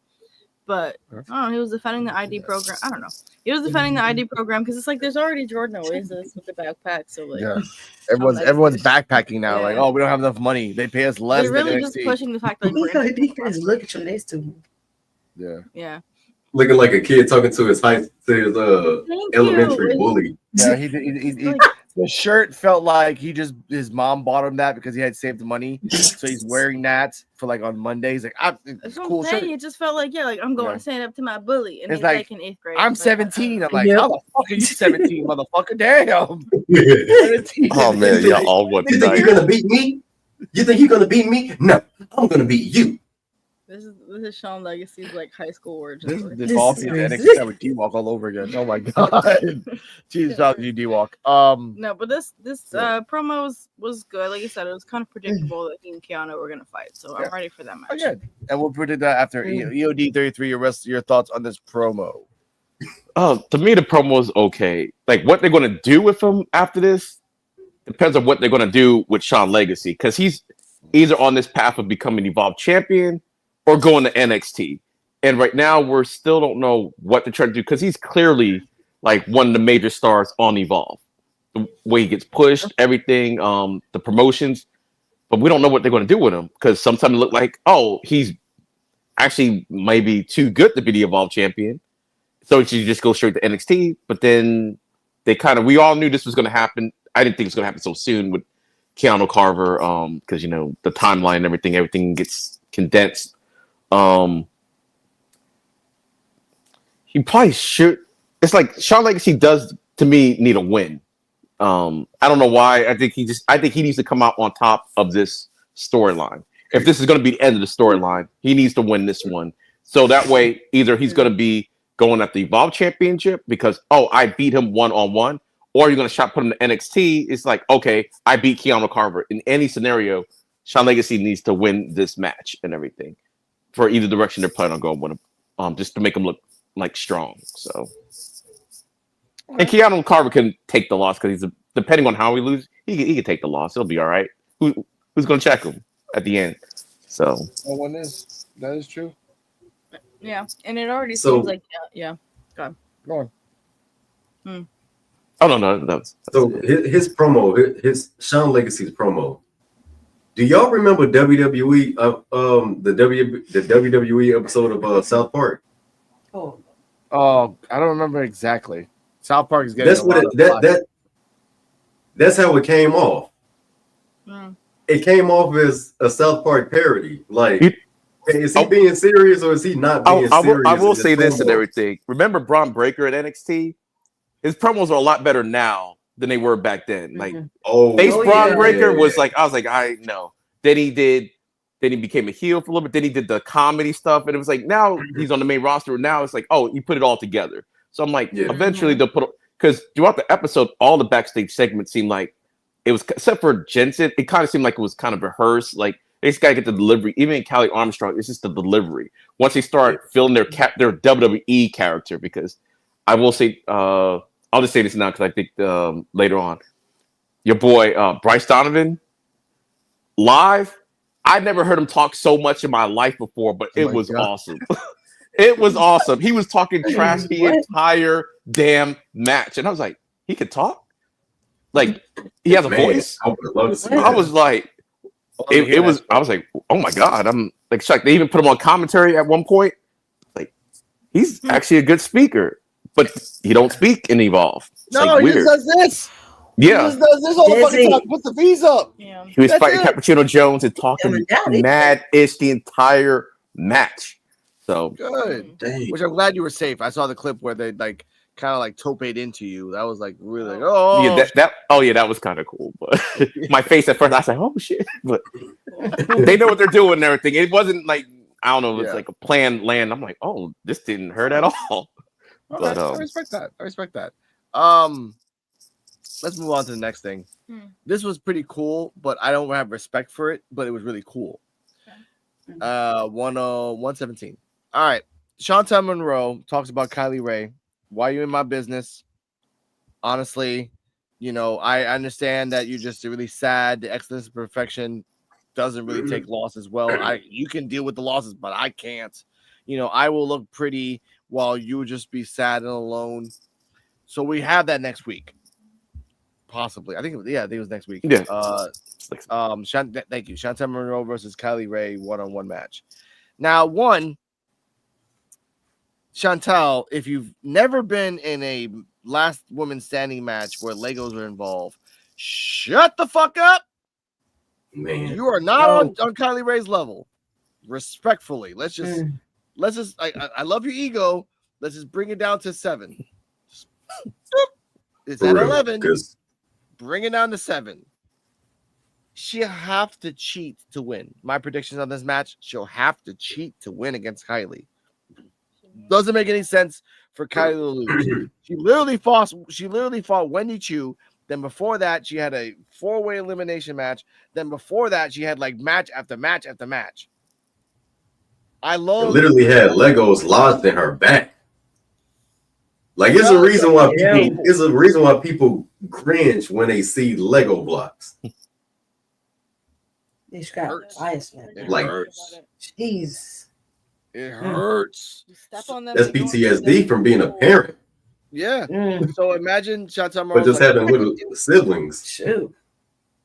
But I don't know. He was defending the ID program. I don't know. He was defending the ID program because it's like there's already Jordan Oasis with the backpack. So like, everyone's backpacking now. Yeah. Like, oh, we don't have enough money. They pay us less. They're really just pushing the fact that look at you next to me. Yeah. Looking like a kid talking to his elementary bully. Yeah, he the shirt felt like his mom bought him that because he had saved the money, so he's wearing that for like on Monday. He's like, it's cool shirt. It just felt like I'm going to stand up to my bully, and it's he's like in 8th grade. I'm 17. I'm like, how the fuck are you 17, motherfucker? Damn. Oh man, yeah, all one. You think you're gonna beat me? You think you're gonna beat me? No, I'm gonna beat you. This is Sean Legacy's like high school origin. This all the NXT with D-Walk all over again. Oh my god. Jesus, talking to you, D-Walk. No, but this promo was good. Like you said, it was kind of predictable that he and Keanu were gonna fight. So I'm ready for that match. Okay. And we'll predict that after EOD 33. Your thoughts on this promo? Oh, to me, the promo is okay. Like what they're gonna do with him after this depends on what they're gonna do with Sean Legacy, because he's either on this path of becoming Evolved Champion or going to NXT. And right now, we still don't know what they're trying to do because he's clearly like one of the major stars on Evolve. The way he gets pushed, everything, the promotions. But we don't know what they're going to do with him because sometimes it look like, oh, he's actually maybe too good to be the Evolve champion. So he should just go straight to NXT. But then we all knew this was going to happen. I didn't think it was going to happen so soon with Keanu Carver because, the timeline and everything gets condensed. He probably should. It's like Sean Legacy does to me need a win. I don't know why. I think he needs to come out on top of this storyline. If this is going to be the end of the storyline, he needs to win this one. So that way, either he's going to be going at the Evolve Championship because I beat him 1-on-1, or you're going to put him to NXT. It's like, okay, I beat Keanu Carver. In any scenario, Sean Legacy needs to win this match and everything for either direction they're planning on going with him, just to make him look like strong. So, and Keanu Carver can take the loss because depending on how he loses, he can take the loss. It'll be all right. Who's going to check him at the end? So, that is true. Yeah, and it already seems like yeah. Go on. Oh no, that's so his promo, his Sean Legacy's promo. Do y'all remember WWE? The WWE episode of South Park. Oh, I don't remember exactly. South Park is getting that's how it came off. Mm. It came off as a South Park parody. Like, is he being serious or is he not being serious? I will say this and everything. Remember Braun Breaker at NXT? His promos are a lot better now than they were back then. Like, Braun Breaker was like, I was like, I know. Then he became a heel for a little bit. Then he did the comedy stuff, and it was like, now he's on the main roster. Now it's like, oh, he put it all together. So I'm like, eventually they'll put, because throughout the episode, all the backstage segments seemed like it was, except for Jensen, it kind of seemed like it was kind of rehearsed. Like, they just gotta get the delivery. Even Callie Armstrong, it's just the delivery. Once they start filling their WWE character, because I will say, I'll just say this now because I think later on, your boy Bryce Donovan live. I'd never heard him talk so much in my life before, but it was awesome. It was awesome. He was talking trash the entire damn match, and I was like, he could talk. Like, he has a voice. I would love to see I was like, it was. I was like, oh my god! I'm like shocked. They even put him on commentary at one point. Like, he's actually a good speaker, but he don't speak in Evolve. It's no, he just does this. Yeah, he just does this all the fucking time. Puts the V's up. Yeah. He was fighting Cappuccino Jones and talking mad-ish the entire match. So good. Which I'm glad you were safe. I saw the clip where they like kind of like toped into you. That was like really like, oh yeah, that was kind of cool. But my face at first, I was like, oh shit. But they know what they're doing and everything. It wasn't like, I don't know, it's like a planned land. I'm like, oh, this didn't hurt at all. But I respect that. I respect that. Let's move on to the next thing. This was pretty cool, but I don't have respect for it, but it was really cool. 117. All right. Chantel Monroe talks about Kylie Ray. Why are you in my business? Honestly, you know, I understand that you're just really sad. The excellence and perfection doesn't really take losses well. You can deal with the losses, but I can't. You know, I will look pretty while you just be sad and alone. So we have that next week. Possibly. I think it was next week. Yeah. Thank you. Chantel Monroe versus Kylie Ray one-on-one match. Now, Chantel, if you've never been in a last woman standing match where Legos are involved, shut the fuck up. Man. You are not on Kylie Ray's level. Respectfully. Let's just I love your ego. Let's just bring it down to 7. It's at 11. Bring it down to 7. She'll have to cheat to win. My predictions on this match, she'll have to cheat to win against Kylie. Doesn't make any sense for Kylie to lose. She literally fought Wendy Chu. Then before that, she had a 4-way elimination match. Then before that, she had like match after match after match. Literally had Legos lodged in her back. Like, it's a reason why people cringe when they see Lego blocks. It's got bias, man. Like, jeez, it hurts. That's PTSD from being a parent. Yeah. So imagine Chantel Monroe, but just having little siblings. Shoot.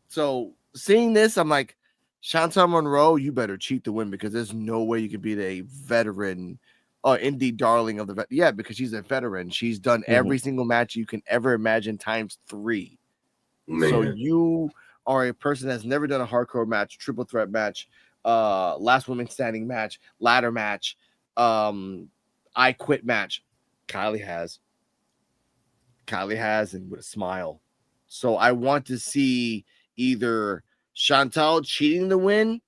So seeing this, I'm like, Chantel Monroe, you better cheat to win because there's no way you could beat a veteran. Indie darling of the vet. Yeah, because she's a veteran. She's done every single match you can ever imagine times 3. Man. So you are a person that's never done a hardcore match, triple threat match, last woman standing match, ladder match, I quit match. Kylie has, and with a smile. So I want to see either Chantal cheating to win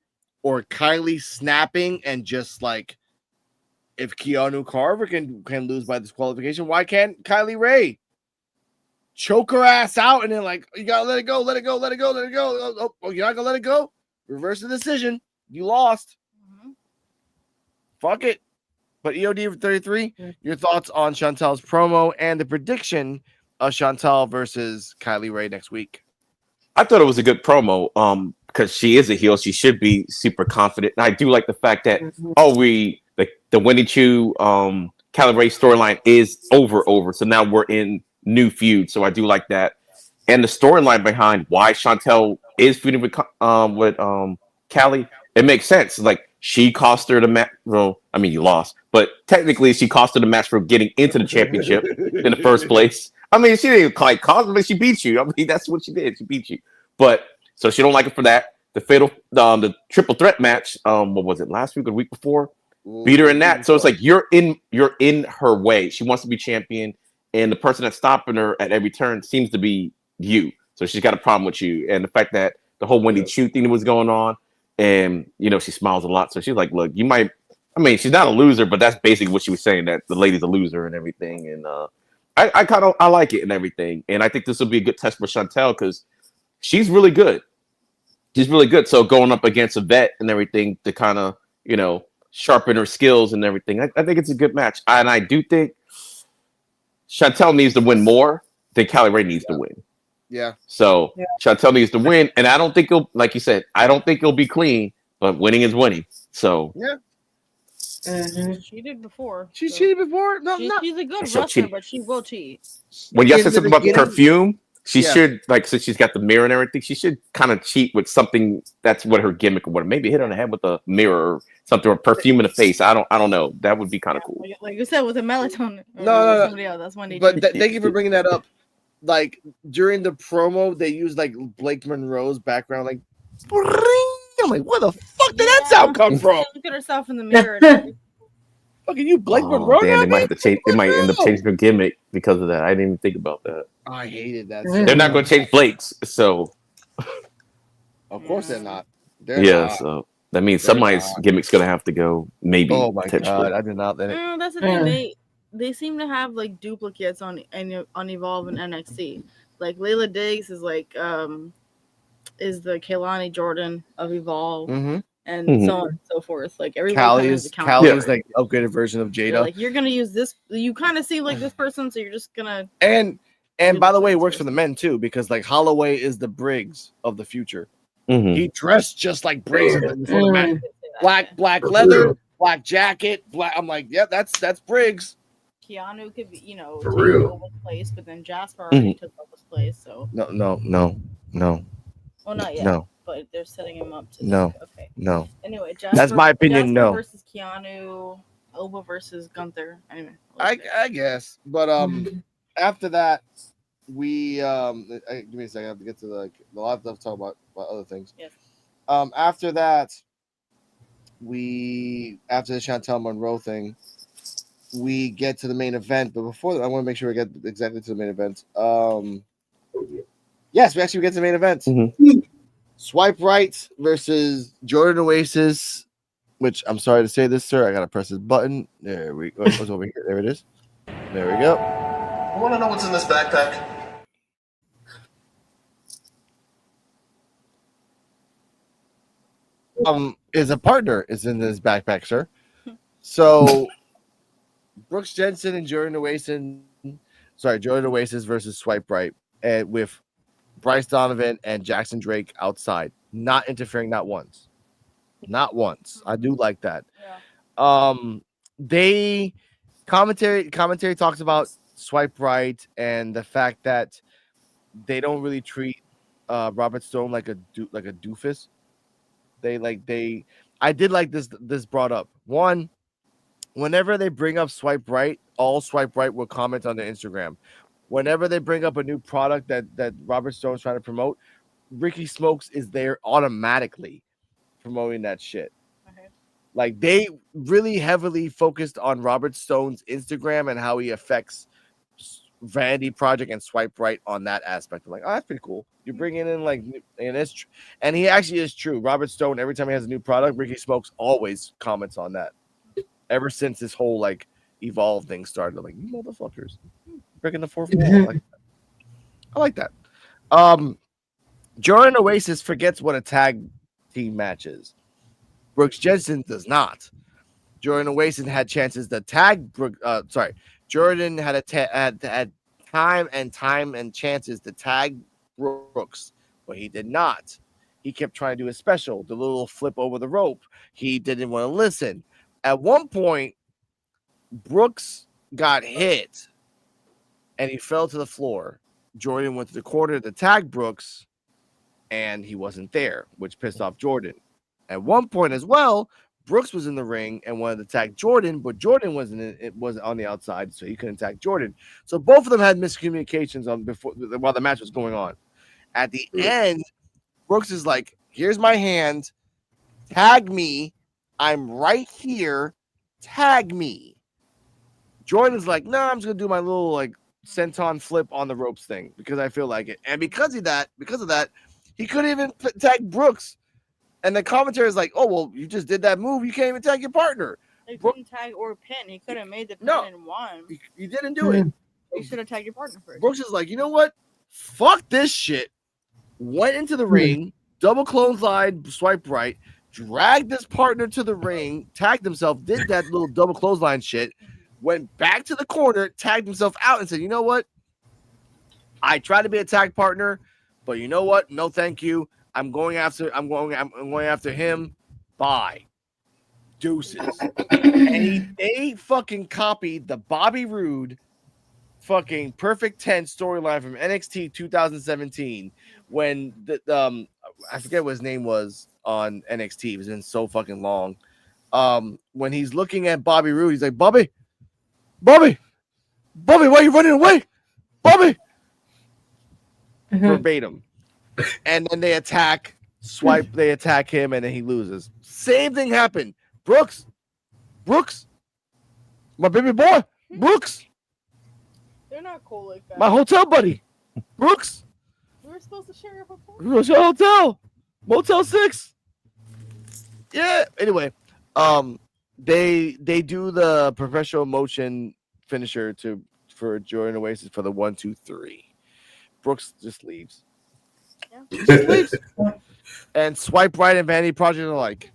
or Kylie snapping and just like, if Keanu Carver can lose by disqualification, why can't Kylie Ray? choke her ass out, and then like you gotta let it go, let it go, let it go, let it go. Oh, you're not gonna let it go. Reverse the decision. You lost. Fuck it. But EOD 33, your thoughts on Chantel's promo and the prediction of Chantel versus Kylie Ray next week? I thought it was a good promo. Because she is a heel, she should be super confident. And I do like the fact that the Wendy Chu Kylie Ray storyline is over. So now we're in new feud. So I do like that. And the storyline behind why Chantel is feuding with Callie, it makes sense. Like she cost her the match. Well, I mean you lost, but technically she cost her the match for getting into the championship in the first place. I mean she didn't quite cost, but she beat you. I mean that's what she did. She beat you. But so she don't like it for that. The fatal, the triple threat match. What was it last week or the week before? Beat her in that. So it's like you're in her way. She wants to be champion, and the person that's stopping her at every turn seems to be you. So she's got a problem with you, and the fact that the whole Wendy Chu thing that was going on, and she smiles a lot. So she's like, look, you might. I mean, she's not a loser, but that's basically what she was saying, that the lady's a loser and everything. And I like it and everything, and I think this will be a good test for Chantel because she's really good. She's really good. So going up against a vet and everything to kind of, sharpen her skills and everything, I think it's a good match. And I do think Chantel needs to win more than Kylie Ray needs to win. Yeah. So Chantel needs to win. And I don't think it'll, like you said, I don't think it'll be clean, but winning is winning. So. Yeah. She cheated before. She's cheated before? No, she's a good wrestler, but she will cheat. When y'all said something about the perfume, she should, like, since she's got the mirror and everything, she should kind of cheat with something that's what her gimmick or what. Maybe hit her on the head with a mirror or something, or perfume in the face. I don't know. That would be kind of cool. Like you said, with a melatonin. No. Somebody else. That's when they. But thank you for bringing that up. Like during the promo, they used like Blake Monroe's background, like. I'm like, where the fuck did that sound come from? Look at herself in the mirror. Fucking you, Blake Monroe. Damn, they might have to change. They might end up changing their gimmick because of that. I didn't even think about that. I hated that. They're not going to change Blake's, so. Of course they're not. So that means somebody's gimmick's going to have to go. Maybe. Oh my god, I did not. That's the thing. They seem to have like duplicates on Evolve and NXT. Like Layla Diggs is like is the Kaylani Jordan of Evolve. And so on and so forth. Like everybody is like upgraded version of Jada. Like you're gonna use this. You kind of see like this person, so you're just gonna. And by the way, it works for the men too, because like Holloway is the Briggs of the future. He dressed just like Briggs before the match. Black leather, black jacket, black. I'm like, yeah, that's Briggs. Keanu could be, for real. Ova's place, but then Jasper already took Ova's place. So no. Well, not yet. No. But they're setting him up to. No. Okay. No. Anyway, Jasper, that's my opinion. Jasper no. Versus Keanu, Ova versus Gunther. Anyway. I guess, but after that, we give me a second. I have to get to a lot of stuff to talk about other things. Yes. After that, after the Chantel Monroe thing, we get to the main event. But before that, I want to make sure we get exactly to the main event. Yes, we actually get to the main event. Swipe Right versus Jordan Oasis, which I'm sorry to say this, sir. I gotta press this button. There we go. What's over here? There it is. There we go. I want to know what's in this backpack. Is a partner is in this backpack, sir. So Brooks Jensen and Jordan Oasis versus Swipe Right, and with Bryce Donovan and Jackson Drake outside, not interfering, not once. I do like that. They commentary talks about Swipe Right and the fact that they don't really treat Robert Stone like a doofus. I did like this brought up. One, whenever they bring up Swipe Right, all Swipe Right will comment on their Instagram. Whenever they bring up a new product that Robert Stone's trying to promote, Ricky Smokes is there automatically promoting that shit. Okay. Like they really heavily focused on Robert Stone's Instagram and how he affects Vanity Project and Swipe Right on that aspect. I'm like, oh, that's pretty cool. You're bringing in and he actually is true. Robert Stone, every time he has a new product, Ricky Smokes always comments on that. Ever since this whole Evolve thing started, I'm like, you motherfuckers. Breaking the fourth wall. I like that. Jordan Oasis forgets what a tag team match is. Brooks Jensen does not. Jordan Oasis had chances to tag Jordan had had time and chances to tag Brooks, but he did not. He kept trying to do a special, the little flip over the rope. He didn't want to listen. At one point, Brooks got hit and he fell to the floor. Jordan went to the corner to tag Brooks, and he wasn't there, which pissed off Jordan. At one point as well, Brooks was in the ring and wanted to tag Jordan, but Jordan wasn't on the outside, so he couldn't tag Jordan. So both of them had miscommunications while the match was going on. At the end, Brooks is like, "Here's my hand, tag me. I'm right here. Tag me." Jordan's like, "No, I'm just gonna do my little like senton flip on the ropes thing because I feel like it." And because of that, he couldn't even tag Brooks. And the commentary is like, "Oh, well, you just did that move. You can't even tag your partner." He couldn't tag or pin. He could have made the pin and won. You didn't do it. You should have tagged your partner first. Brooks is like, "You know what? Fuck this shit." Went into the ring, double clothesline, swipe right, dragged his partner to the ring, tagged himself, did that little double clothesline shit, went back to the corner, tagged himself out, and said, "You know what? I tried to be a tag partner, but you know what? No, thank you. I'm going after him. Bye. Deuces." And they fucking copied the Bobby Roode fucking Perfect 10 storyline from NXT 2017 when I forget what his name was on NXT. It was in so fucking long. When he's looking at Bobby Roode, he's like, Bobby, why are you running away? Bobby. Verbatim. And then they attack him, and then he loses. Same thing happened. Brooks, my baby boy, Brooks. They're not cool like that. My hotel buddy, Brooks. We were supposed to share a hotel. We were hotel, Motel 6. Yeah. Anyway, they do the professional motion finisher for Jordan Oasis for the 1, 2, 3. Brooks just leaves. And Swipe Right and Vanity Project are like,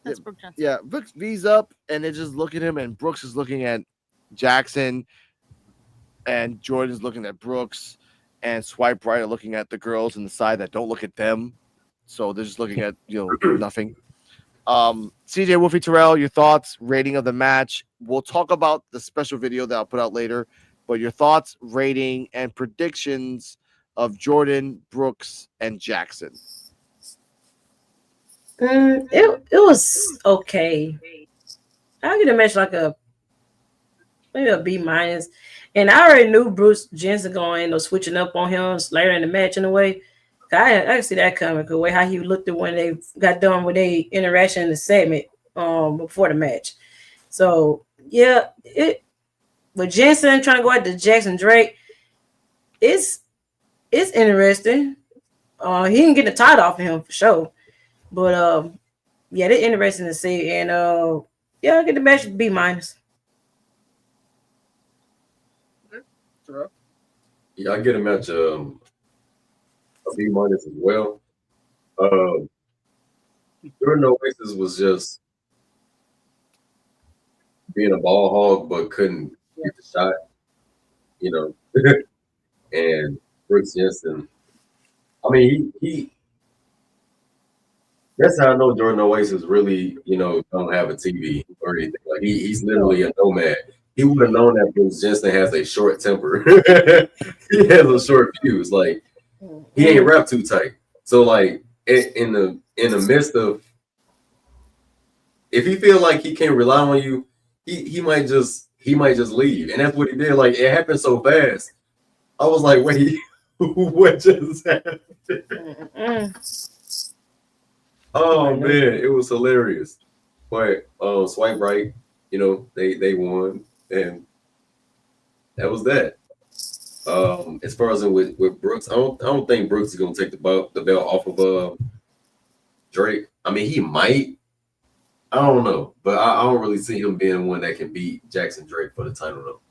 that's Brooks Jensen. Yeah, Brooks V's up, and they just look at him, and Brooks is looking at Jackson, and Jordan's looking at Brooks, and Swipe Right are looking at the girls in the side that don't look at them, so they're just looking at nothing. CJ Wolfie Terrell, your thoughts, rating of the match. We'll talk about the special video that I'll put out later, but your thoughts, rating, and predictions of Jordan, Brooks, and Jackson. It was okay. I get a match like maybe a B minus. And I already knew Bruce Jensen going switching up on him later in the match in a way. I see that coming. The way how he looked at when they got done with their interaction in the segment before the match. So yeah, with Jensen trying to go after Jackson Drake, it's interesting. He didn't get the title off of him for sure. But yeah, they're interesting to see. And yeah, I'll get the match B minus. Yeah, I get a match a B minus as well. Jordan Oasis was just being a ball hog, but couldn't get the shot, and Brooks Jensen, I mean, he that's how I know Jordan Oasis really, don't have a TV or anything. Like he's literally a nomad. He would have known that Brooks Jensen has a short temper. He has a short fuse. Like he ain't wrapped too tight. So like in the midst of, if he feel like he can't rely on you, he might just leave. And that's what he did. Like it happened so fast. I was like, wait, what just happened? Oh man, it was hilarious. But Swipe Right, they won, and that was that. As far as with Brooks, I don't think Brooks is gonna take the belt off of Drake. I mean, he might. I don't know, but I don't really see him being one that can beat Jackson Drake for the title though.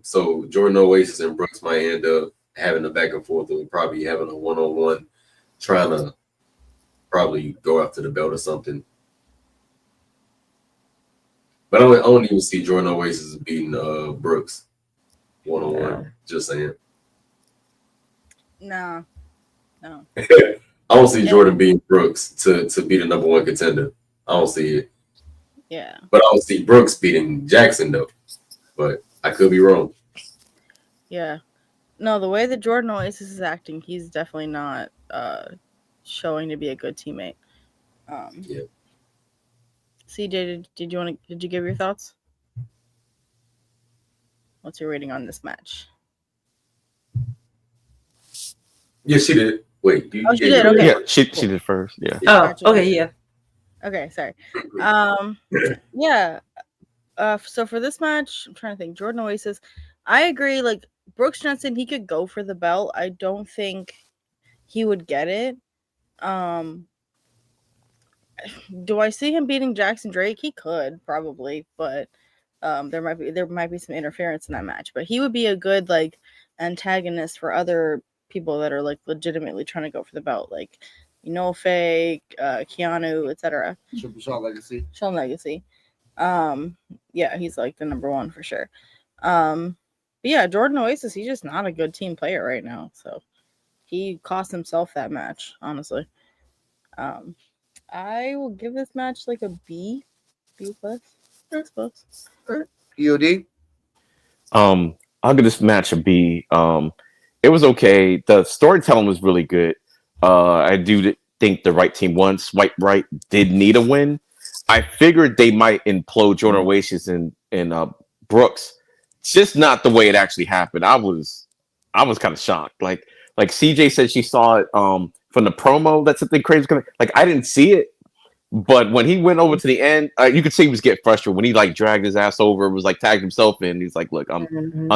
So Jordan Oasis and Brooks might end up having a back and forth, and probably having a one-on-one, trying to probably go after the belt or something. But I don't even see Jordan Oasis beating Brooks one-on-one. Just saying. No. I don't see Jordan beating Brooks to be the number one contender. I don't see it. Yeah. But I don't see Brooks beating Jackson though. But I could be wrong. Yeah. No, the way that Jordan Oasis is acting, he's definitely not showing to be a good teammate. Yeah. CJ, did you give your thoughts? What's your rating on this match? Yeah, she did. Wait, she did. Okay. Yeah, she did first. Yeah. Oh, okay, yeah. Okay, sorry. Yeah. So for this match, I'm trying to think. Jordan Oasis, I agree. Like Brooks Jensen, he could go for the belt. I don't think he would get it. Do I see him beating Jackson Drake? He could probably, but there might be some interference in that match. But he would be a good like antagonist for other people that are like legitimately trying to go for the belt, like Enofe, Keanu, etc. Sean Legacy. Sean Legacy. Yeah, he's like the number one for sure. But yeah, Jordan Oasis, he's just not a good team player right now. So he cost himself that match, honestly. I will give this match like a B plus, I suppose. EOD. I'll give this match a B. It was okay. The storytelling was really good. I do think the right team won. Swipe Right did need a win. I figured they might implode Jordan Oasis and Brooks, just not the way it actually happened. I was kind of shocked. Like CJ said, she saw it from the promo that something crazy was gonna. Like I didn't see it, but when he went over to the end, you could see he was getting frustrated when he like dragged his ass over, was like tagged himself in. He's like, "Look, I'm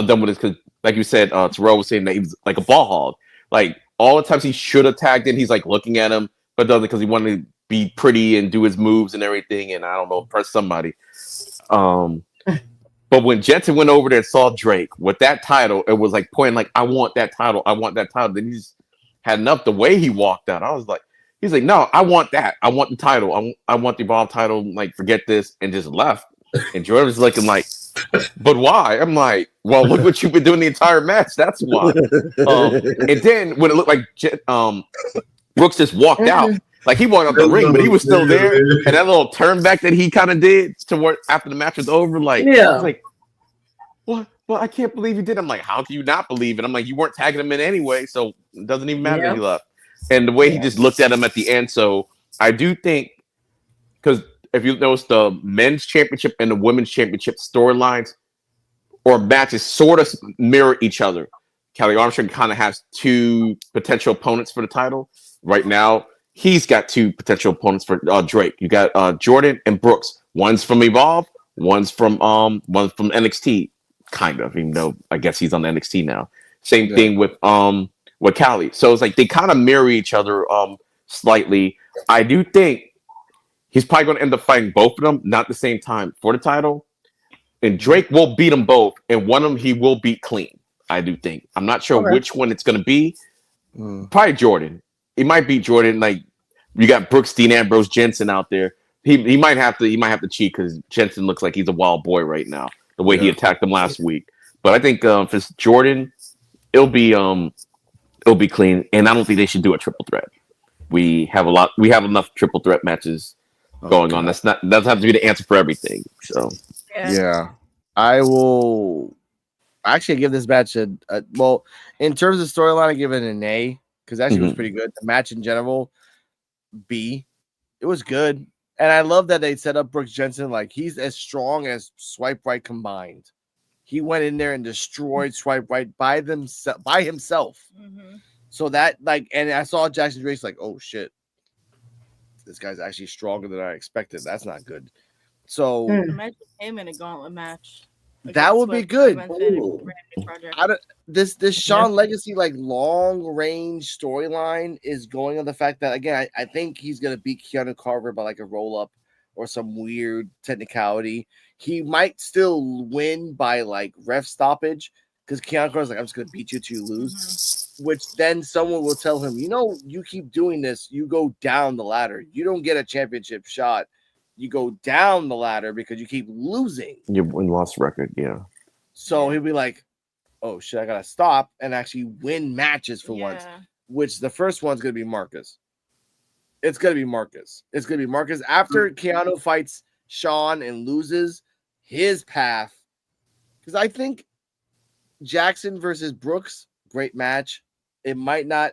done with this." Because like you said, Terrell was saying that he was like a ball hog. Like all the times he should have tagged in, he's like looking at him, but doesn't because he wanted to be pretty and do his moves and everything. And I don't know, impress somebody. But when Jensen went over there and saw Drake with that title, it was like pointing like, I want that title. I want that title. Then he just had enough. The way he walked out, I was like, he's like, no, I want that. I want the title. I want the Evolve title. Like, forget this. And just left. And Jordan was looking like, but why? I'm like, well, look what you've been doing the entire match. That's why. And then when it looked like Brooks just walked out, like he walked out the ring, but he was still there. And that little turn back that he kind of did toward after the match was over, like, I was like, what? Well, I can't believe you did. I'm like, how can you not believe it? I'm like, you weren't tagging him in anyway, so it doesn't even matter that he left. And the way he just looked at him at the end. So I do think, because if you notice, the men's championship and the women's championship storylines or matches sort of mirror each other. Kelly Armstrong kind of has two potential opponents for the title. Right now, he's got two potential opponents for Drake. You got Jordan and Brooks. One's from Evolve, one's from NXT, kind of, even though I guess he's on the NXT now. Same thing with Callie. So it's like they kind of mirror each other slightly. I do think he's probably going to end up fighting both of them, not at the same time, for the title. And Drake will beat them both, and one of them he will beat clean, I do think. I'm not sure which one it's going to be. Probably Jordan. He might beat Jordan. Like, you got Brooks, Dean Ambrose, Jensen out there. He might have to cheat because Jensen looks like he's a wild boy right now, the way he attacked him last week. But I think if it's Jordan, it'll be clean, and I don't think they should do a triple threat. We have enough triple threat matches going on. That doesn't have to be the answer for everything. So yeah, I will actually give this match a well, in terms of storyline, I give it an A because actually was pretty good. The match in general, B. It was good, and I love that they set up Brooks Jensen like he's as strong as Swipe Right combined. He went in there and destroyed Swipe Right by himself. So that and I saw Jackson Drake's like, oh shit, this guy's actually stronger than I expected. That's not good. So imagine him in a gauntlet match. That would be good. This Sean Legacy long range storyline is going on the fact that again I think he's gonna beat Keanu Carver by a roll up or some weird technicality, he might still win by like ref stoppage because Keanu Carter's like, I'm just gonna beat you till you lose. Which then someone will tell him, you keep doing this, you go down the ladder. You don't get a championship shot. You go down the ladder because you keep losing. You lost record, yeah. So he'll be like, oh shit, I gotta stop and actually win matches for once. Which the first one's gonna be Marcus. It's gonna be Marcus. It's gonna be Marcus after Keanu fights Sean and loses his path. Because I think Jackson versus Brooks, great match. It might not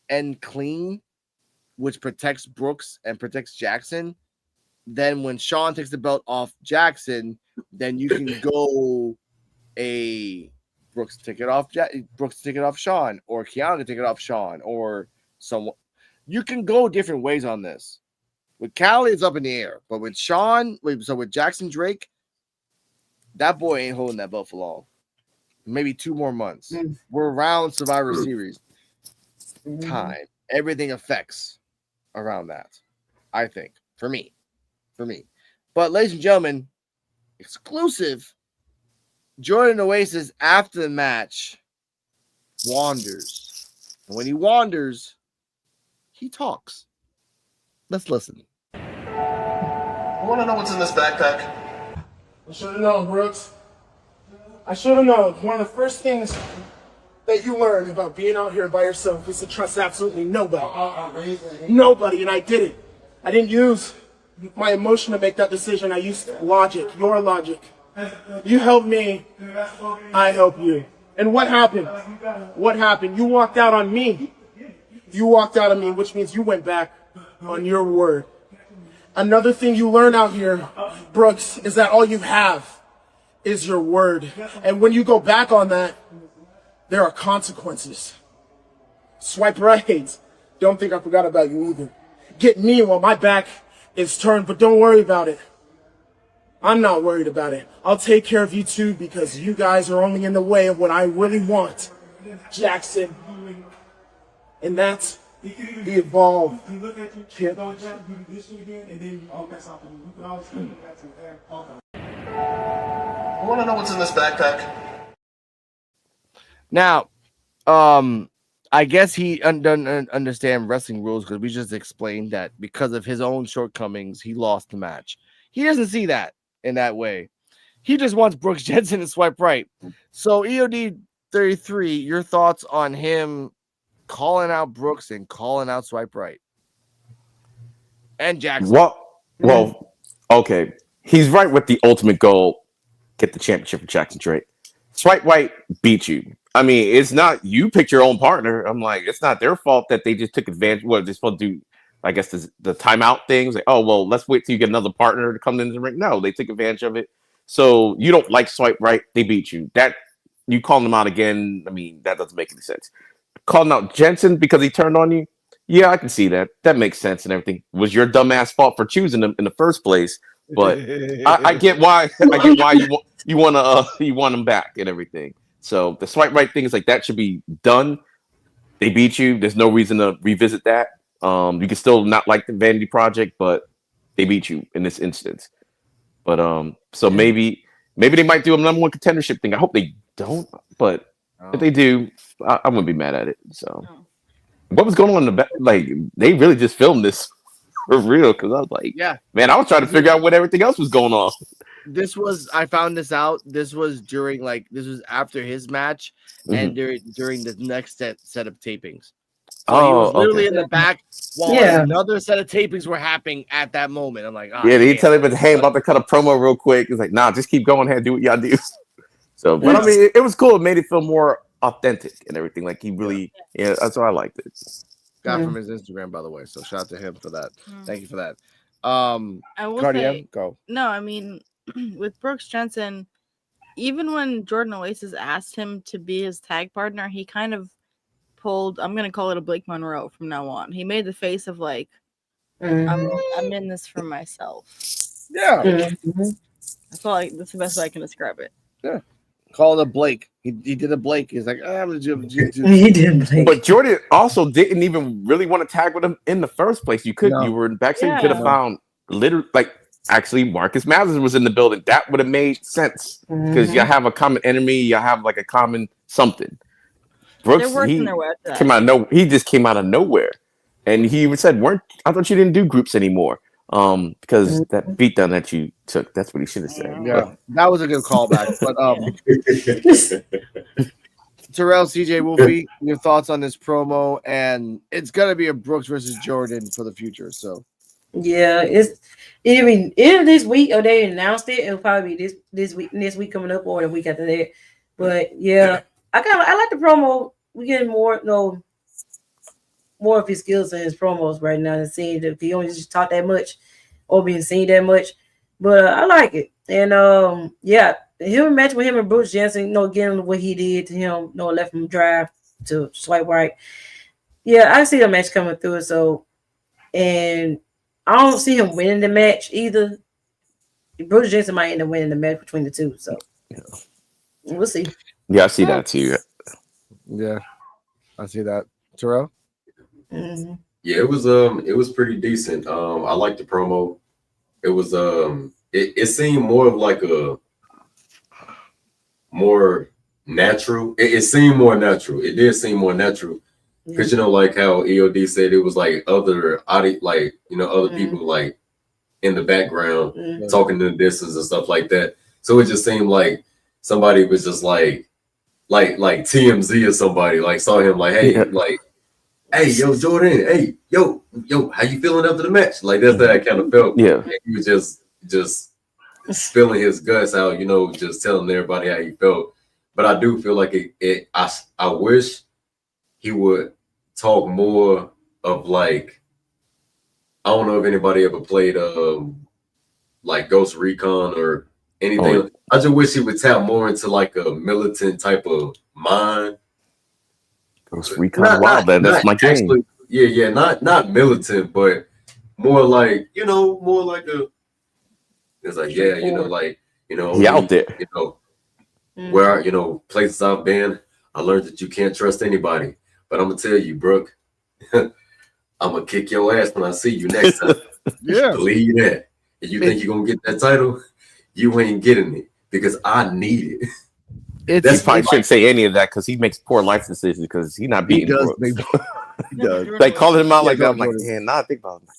end clean, which protects Brooks and protects Jackson. Then when Sean takes the belt off Jackson, then you can go Brooks take it off Sean, or Keanu take it off Sean, or someone. You can go different ways on this. With Callie, it's up in the air, but with Sean, with Jackson Drake, that boy ain't holding that belt for long. Maybe 2 more months. We're around Survivor Series time. Everything affects around that, I think, for me. But ladies and gentlemen, exclusive, Jordan Oasis after the match wanders. And when he wanders, he talks. Let's listen. I want to know what's in this backpack. I should have known, Brooks. I should have known. One of the first things that you learn about being out here by yourself is to trust absolutely nobody. Nobody, and I did it. I didn't use my emotion to make that decision. I used logic, your logic. You helped me, I helped you. And what happened? What happened? You walked out on me. You walked out on me, which means you went back on your word. Another thing you learn out here, Brooks, is that all you have is your word. And when you go back on that, there are consequences. Swipe right. Don't think I forgot about you either. Get me while my back is turned, but don't worry about it. I'm not worried about it. I'll take care of you too, because you guys are only in the way of what I really want, Jackson. And that's the Evolve. I want to know what's in this backpack. Now, I guess he doesn't understand wrestling rules because we just explained that because of his own shortcomings, he lost the match. He doesn't see that in that way. He just wants Brooks Jensen to swipe right. So EOD 33, your thoughts on him calling out Brooks and calling out swipe right? And Jackson. Well, okay. He's right with the ultimate goal, get the championship for Jackson Drake. Swipe right beat you. I mean, it's not, you picked your own partner. I'm like, it's not their fault that they just took advantage. What they're supposed to do, I guess, the timeout things. Like, oh, well, let's wait till you get another partner to come in the ring. No, they took advantage of it. So you don't like swipe right, they beat you. That, you calling them out again, I mean, that doesn't make any sense. Calling out Jensen because he turned on you, yeah, I can see that. That makes sense and everything. It was your dumbass fault for choosing him in the first place. But I get why. I get why you want him back and everything. So the swipe right thing is like that should be done. They beat you. There's no reason to revisit that. You can still not like the Vanity Project, but they beat you in this instance. But so maybe they might do a number one contendership thing. I hope they don't, but if they do, I wouldn't be mad at it. So what was going on in the back? Like they really just filmed this for real, because I was like, yeah, man, I was trying to figure out what everything else was going on. I found this out. This was this was after his match and during the next set of tapings. So he was literally in the back while another set of tapings were happening at that moment. I'm like, they tell him, hey, I'm about to cut a promo real quick. It's like, nah, just keep going ahead, do what y'all do. So, but I mean, it was cool. It made it feel more authentic and everything. Like he really, that's why I liked it. Got from his Instagram, by the way. So shout out to him for that. Thank you for that. I will say, go. No, I mean, with Brooks Jensen, even when Jordan Oasis asked him to be his tag partner, he kind of pulled, I'm going to call it a Blake Monroe from now on. He made the face of like, I'm in this for myself. Yeah. That's the best way I can describe it. Yeah. Call it a Blake. He did a Blake. He's like, I'm gonna do. He did Blake. But Jordan also didn't even really want to tag with him in the first place. You were in backstage. You could have found literally like actually Marcus Mathers was in the building. That would have made sense because you have a common enemy, you have like a common something. Brooks, They're working their way up to that. came out he just came out of nowhere, and he even said, I thought you didn't do groups anymore, because that beatdown that you took. That's what he should have said. Yeah, that was a good callback. But Terrell, CJ Wolfie, your thoughts on this promo? And it's gonna be a Brooks versus Jordan for the future. So yeah, either this week or they announced it. It'll probably be this week, next week coming up, or the week after that. But yeah, I like the promo. We getting more of his skills in his promos right now, and seeing if he only just talk that much or being seen that much. But I like it, and yeah. Him match with him and Bruce Jensen, getting what he did to him, left him dry to swipe right. Yeah, I see the match coming through. So, and I don't see him winning the match either. Bruce Jensen might end up winning the match between the two. So, we'll see. Yeah, I see that too. Yeah, I see that. Terrell? Mm-hmm. Yeah, it was pretty decent. I liked the promo. It was it seemed more of like a more natural. It seemed more natural. It did seem more natural because like how EOD said, it was like other people like in the background talking to the distance and stuff like that. So it just seemed like somebody was just like TMZ or somebody like saw him like, hey, hey, yo, Jordan, hey, yo, how you feeling after the match? Like that's how I kind of felt. Yeah, and he was just spilling his guts out, just telling everybody how he felt. But I do feel like I wish he would talk more of like, I don't know if anybody ever played like Ghost Recon or anything. I just wish he would tap more into like a militant type of mind. Ghost Recon, that's my game. Actually, yeah, not militant, but more like more like a. It's like, yeah, he out there. Where places I've been, I learned that you can't trust anybody. But I'm gonna tell you, Brooke, I'm gonna kick your ass when I see you next time. Yeah, believe that. And you think you're gonna get that title? You ain't getting it because I need it. He probably shouldn't say any of that because he makes poor life decisions because he's not beating Brooks. He does. Like calling him out like that. I'm like, man, I think about it.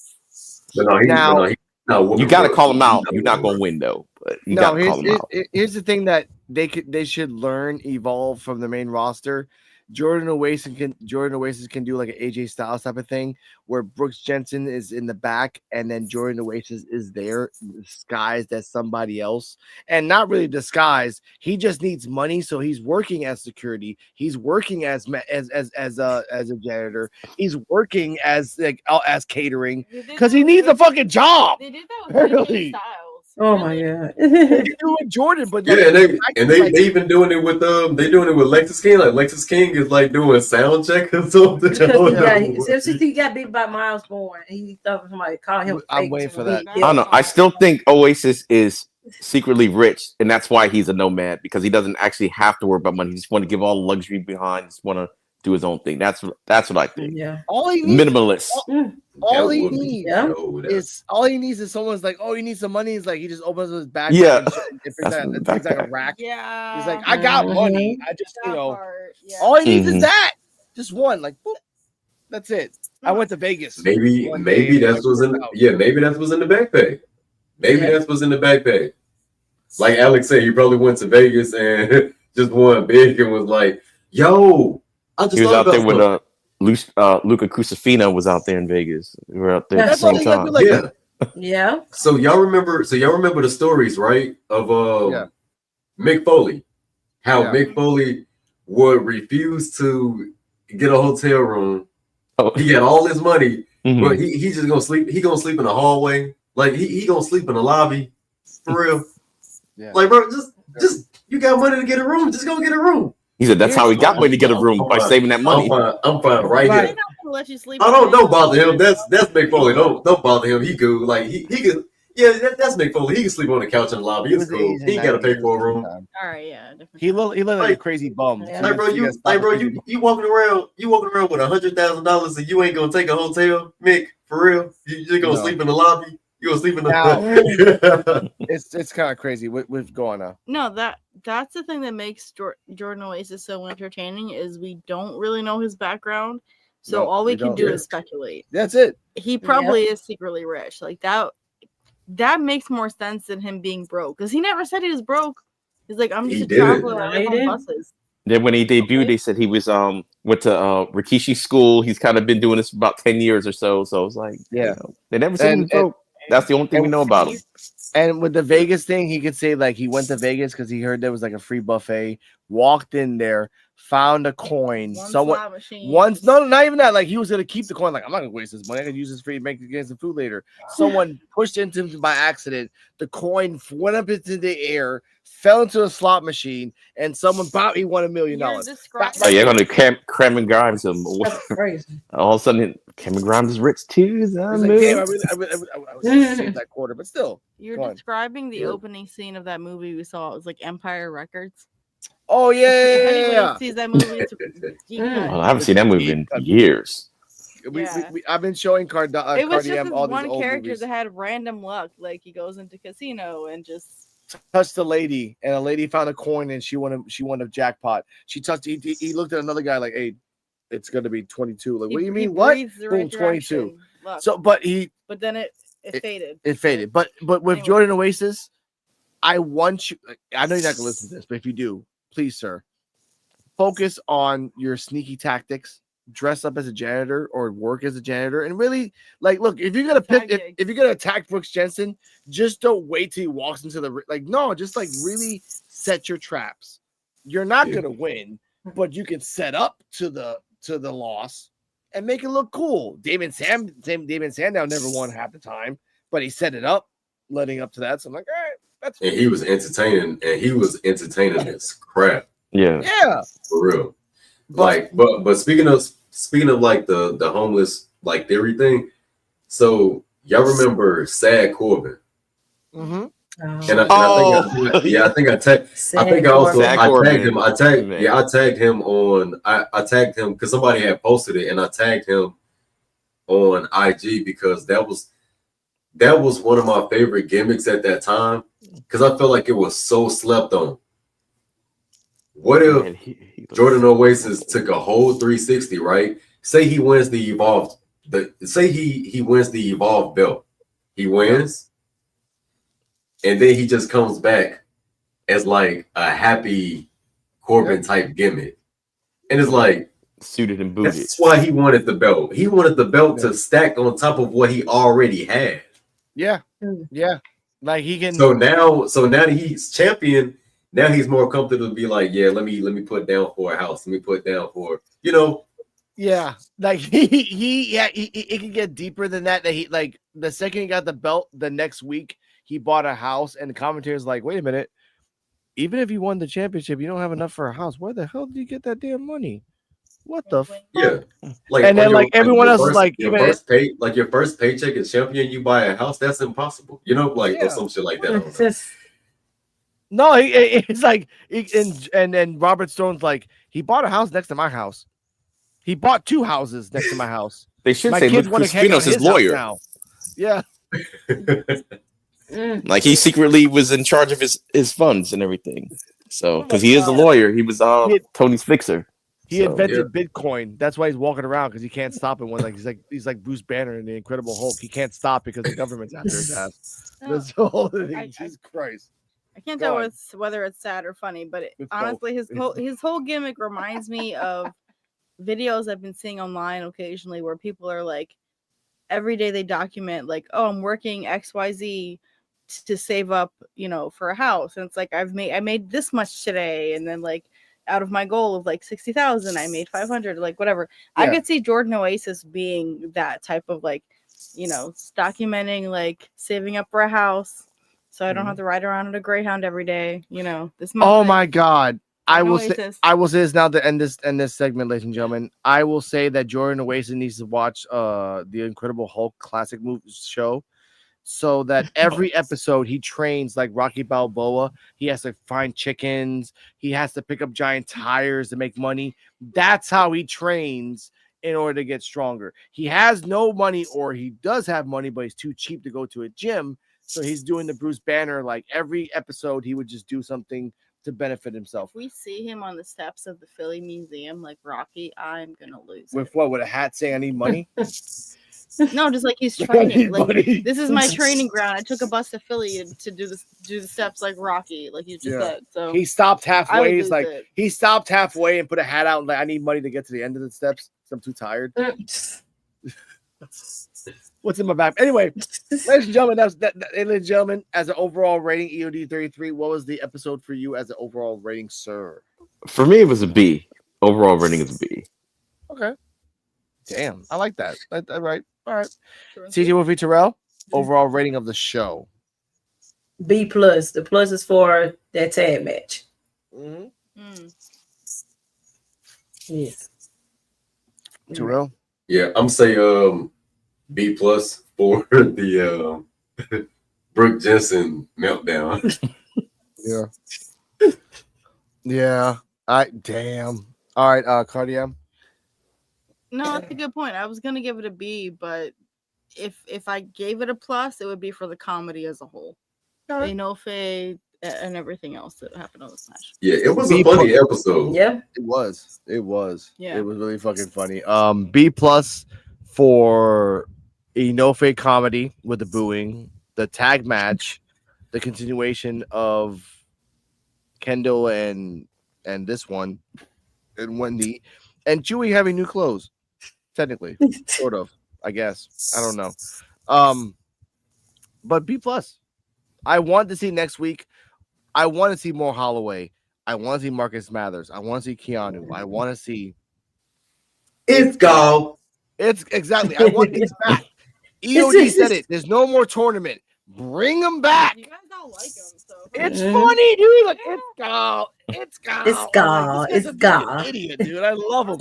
You got to call him out. You're not going to win though, but you got to call him out. Here's the thing that they should evolve from the main roster. Jordan Oasis can do like an AJ Styles type of thing where Brooks Jensen is in the back and then Jordan Oasis is there disguised as somebody else, and not really disguised. He just needs money, so he's working as security. He's working as a janitor. He's working as catering because he needs a fucking job. They did that with AJ Styles. Oh my god! They do it, Jordan, but yeah, they even doing it with they doing it with Lexus King. Like Lexus King is like doing sound check or something. Since he got beat by Miles Bourne, he thought somebody called him. I'm waiting for that. I don't know. I still think Oasis is secretly rich, and that's why he's a nomad because he doesn't actually have to worry about money. He just want to give all the luxury behind. Just want to do his own thing. That's what I think. Yeah. All he needs, minimalist. All he needs is someone's like, oh, he needs some money. He's like, he just opens his backpack. Yeah, it's like a rack. Yeah, he's like, I got money. I just all he needs is that. Just one, like, boop. That's it. I went to Vegas. Maybe that's what's in. Maybe that's what's in the backpack. That's what's in the backpack. Like Alex said, he probably went to Vegas and just won big and was like, yo. He was out there with Luca Crucifino was out there in Vegas. We were out there at the same time. Yeah. So y'all remember the stories, right? Of Mick Foley. How Mick Foley would refuse to get a hotel room. He got all his money, but he's just gonna sleep. He gonna sleep in the hallway. Like he gonna sleep in the lobby. For real. Yeah. Like, bro, just you got money to get a room, just go get a room. He said that's how he got money to get a room by saving that money. I'm fine right here. They're not gonna let you sleep. I don't bother him. That's Mick Foley. Don't bother him. He could he could. Yeah, that's Mick Foley. He can sleep on the couch in the lobby. It's cool. He ain't got to pay for a room. All right, yeah. He looked like a crazy bum. Yeah. Like, bro, you walking around with $100,000 and you ain't gonna take a hotel, Mick? For real? You just gonna sleep in the lobby? You was sleeping Now, the it's kind of crazy with going on. No, that's the thing that makes Jordan Oasis so entertaining is we don't really know his background, so No, all we we can don't. do Yeah. is speculate. That's it. He probably is secretly rich, like that. That makes more sense than him being broke, because he never said he was broke. He's like, I'm just He a didn't. traveler. No, I live he on didn't. buses. Then when he debuted, they said he was went to Rikishi school. He's kind of been doing this for about 10 years or so. So it's like, Yeah. you know, they never said he was broke. That's the only thing we know about him. And with the Vegas thing, he could say like he went to Vegas because he heard there was like a free buffet. Walked in there, found a coin. Once, no, not even that. Like he was gonna keep the coin. Like I'm not gonna waste this money. I can use this free to make get some food later. Someone pushed into him by accident. The coin went up into the air, fell into a slot machine, and someone bought. He won $1 million. Oh, yeah, gonna Cameron Grimes him. That's crazy. All of a sudden, Cameron Grimes is rich too. He's like, damn, I was saved that quarter, but still. You're describing the opening scene of that movie we saw. It was like Empire Records. Oh yeah. If anyone sees that movie, it's Well, I haven't seen that movie in years. I've been showing it was Cardi just M this all these one old character movies. that had random luck. Like he goes into casino and just Touched a lady, and a lady found a coin, and she won a jackpot. She touched. He looked at another guy like, "Hey, it's gonna be 22." Like, what do you mean? What? Boom, 22. So, but then it faded. It faded. But with Jordan Oasis, I want you. I know you're not gonna listen to this, but if you do, please, sir, focus on your sneaky tactics. Dress up as a janitor or work as a janitor, and really, like, look, if you're gonna pick, if you're gonna attack Brooks Jensen, just don't wait till he walks into the no, just like really set your traps. You're not gonna win, but you can set up to the loss and make it look cool. David Sandow never won half the time, but he set it up, leading up to that. So I'm like, all right, that's. And he was entertaining, as crap. Yeah, for real. But speaking of like the homeless like theory thing, so y'all remember Sad Corbin? Mm-hmm. I think I tagged him because somebody had posted it, and I tagged him on IG because that was one of my favorite gimmicks at that time because I felt like it was so slept on. What if Jordan Oasis took a whole 360, right? Say he wins the Evolve, he wins the Evolve belt. He wins, and then he just comes back as like a happy Corbin type gimmick. And it's like suited and booted. That's why he wanted the belt. He wanted the belt to stack on top of what he already had. Yeah. Like he can. So now that he's champion, now he's more comfortable to be like, yeah, let me put down for a house. Let me put down for, Yeah, like he can get deeper than that. That he like the second he got the belt, the next week he bought a house, and the commentator's like, "Wait a minute, even if you won the championship, you don't have enough for a house. Where the hell did you get that damn money? What the fuck?" Yeah, and then like everyone else is like, your first paycheck as champion, you buy a house. That's impossible. Or some shit like that. No, it's like, and then Robert Stone's like, he bought a house next to my house. He bought 2 houses next to my house. They should my say, kids look, want to hang Crispino's out his lawyer. now. Yeah. Like he secretly was in charge of his funds and everything. So, because he is a lawyer, he was Tony's fixer. He invented Bitcoin. That's why he's walking around because he can't stop it. When he's like Bruce Banner in the Incredible Hulk. He can't stop because the government's after his ass. That's the whole thing. Jesus Christ. I can't tell whether it's sad or funny, but honestly, his whole gimmick reminds me of videos I've been seeing online occasionally where people are like, every day they document like, oh, I'm working XYZ to save up, for a house, and it's like I made this much today, and then like out of my goal of like 60,000, I made 500, like whatever. Yeah. I could see Jordan Oasis being that type of like, documenting like saving up for a house. So I don't have to ride around in a Greyhound every day. This. Oh my God! I will say this now to end this segment, ladies and gentlemen. I will say that Jordan Oasis needs to watch the Incredible Hulk classic movie show, so that every episode he trains like Rocky Balboa. He has to find chickens. He has to pick up giant tires to make money. That's how he trains in order to get stronger. He has no money, or he does have money, but he's too cheap to go to a gym. So he's doing the Bruce Banner. Like every episode, he would just do something to benefit himself. If we see him on the steps of the Philly Museum like Rocky, I'm gonna lose. With what? With a hat saying I need money? No, just like he's training. Like Buddy. this is my training ground. I took a bus to Philly to do the steps like Rocky, like you just said. So he stopped I would halfway. He's lose like it. he stopped halfway and put a hat out and like I need money to get to the end of the steps. I'm too tired. What's in my back? Anyway, ladies and gentlemen, ladies and gentlemen, as an overall rating, EOD 33, what was the episode for you as an overall rating, sir? For me, it was a B. Overall rating is a B. Okay. Damn, I like that. All right. All right. CJ Wolfie Terrell, overall rating of the show. B plus. The plus is for that tag match. Yes. Terrell? Yeah, I'm say B plus for the Brooke Jensen meltdown. Yeah. Yeah. Damn. All right, Cardia. No, that's a good point. I was gonna give it a B, but if I gave it a plus, it would be for the comedy as a whole. Enofe and everything else that happened on this match. Yeah, it was a funny episode. Yeah, it was. Yeah, it was really fucking funny. B plus for Enofe comedy with the booing, the tag match, the continuation of Kendall and this one, and Wendy, and Chewie having new clothes. Technically, sort of, I guess. I don't know. But B plus. I want to see next week. I want to see more Holloway. I want to see Marcus Mathers. I want to see Keanu. I want to see. It's gone. It's exactly. I want it back. EOD said it. There's no more tournament. Bring them back. You guys don't like him, so it's funny, dude. Like it's gone. It's gone. It's gone. Like, It's gone. Idiot, dude. I love him.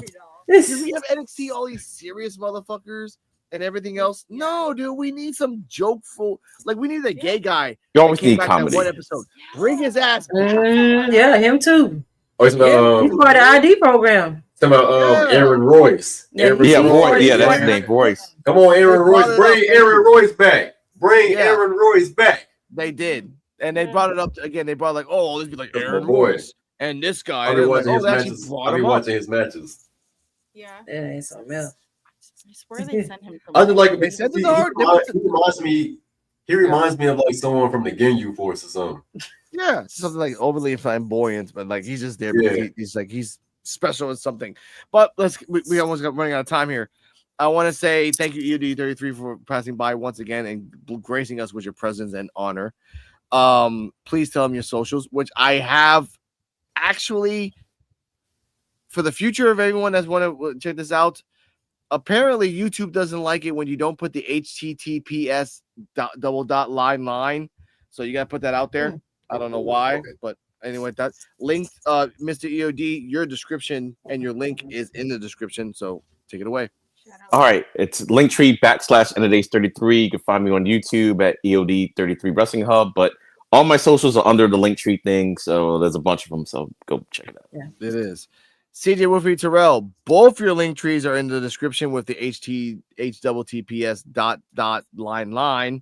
Do we have NXT all these serious motherfuckers and everything else? No, dude. We need some jokeful. Like we need a gay guy. You always that came need back comedy. That one episode. Bring his ass. Yeah, him too. Oh, it's He's part of the ID program. Talking about Aaron Royce. Royce. Yeah, that's his name. Royce. Come on, Aaron Royce. Bring Aaron Royce back. Bring Aaron Royce back. They did. And they brought it up again. They brought this be like Aaron boy. Royce and this guy. I'll be watching his they actually matches. brought I'll be him up. watching his matches. Yeah. Yeah, ain't something else. I swear they sent him. I just like They said he the reminds me of like someone from the Ginyu Force or something. Yeah, something like overly flamboyant, but like he's just there because he's special with something. But we almost got running out of time here. I want to say thank you, EOD33, for passing by once again and gracing us with your presence and honor. Please tell them your socials, which I have actually for the future of everyone that's want to check this out. Apparently, YouTube doesn't like it when you don't put the HTTPS /line. So you got to put that out there. I don't know why, but anyway, that link, Mr. EOD, your description and your link is in the description. So take it away. All right, it's Linktree /Ndays33. You can find me on YouTube at EOD33 Wrestling Hub, but all my socials are under the Linktree thing, so there's a bunch of them. So go check it out. Yeah, it is. CJ Wolfie Terrell, both your link trees are in the description with the HTTPS /line.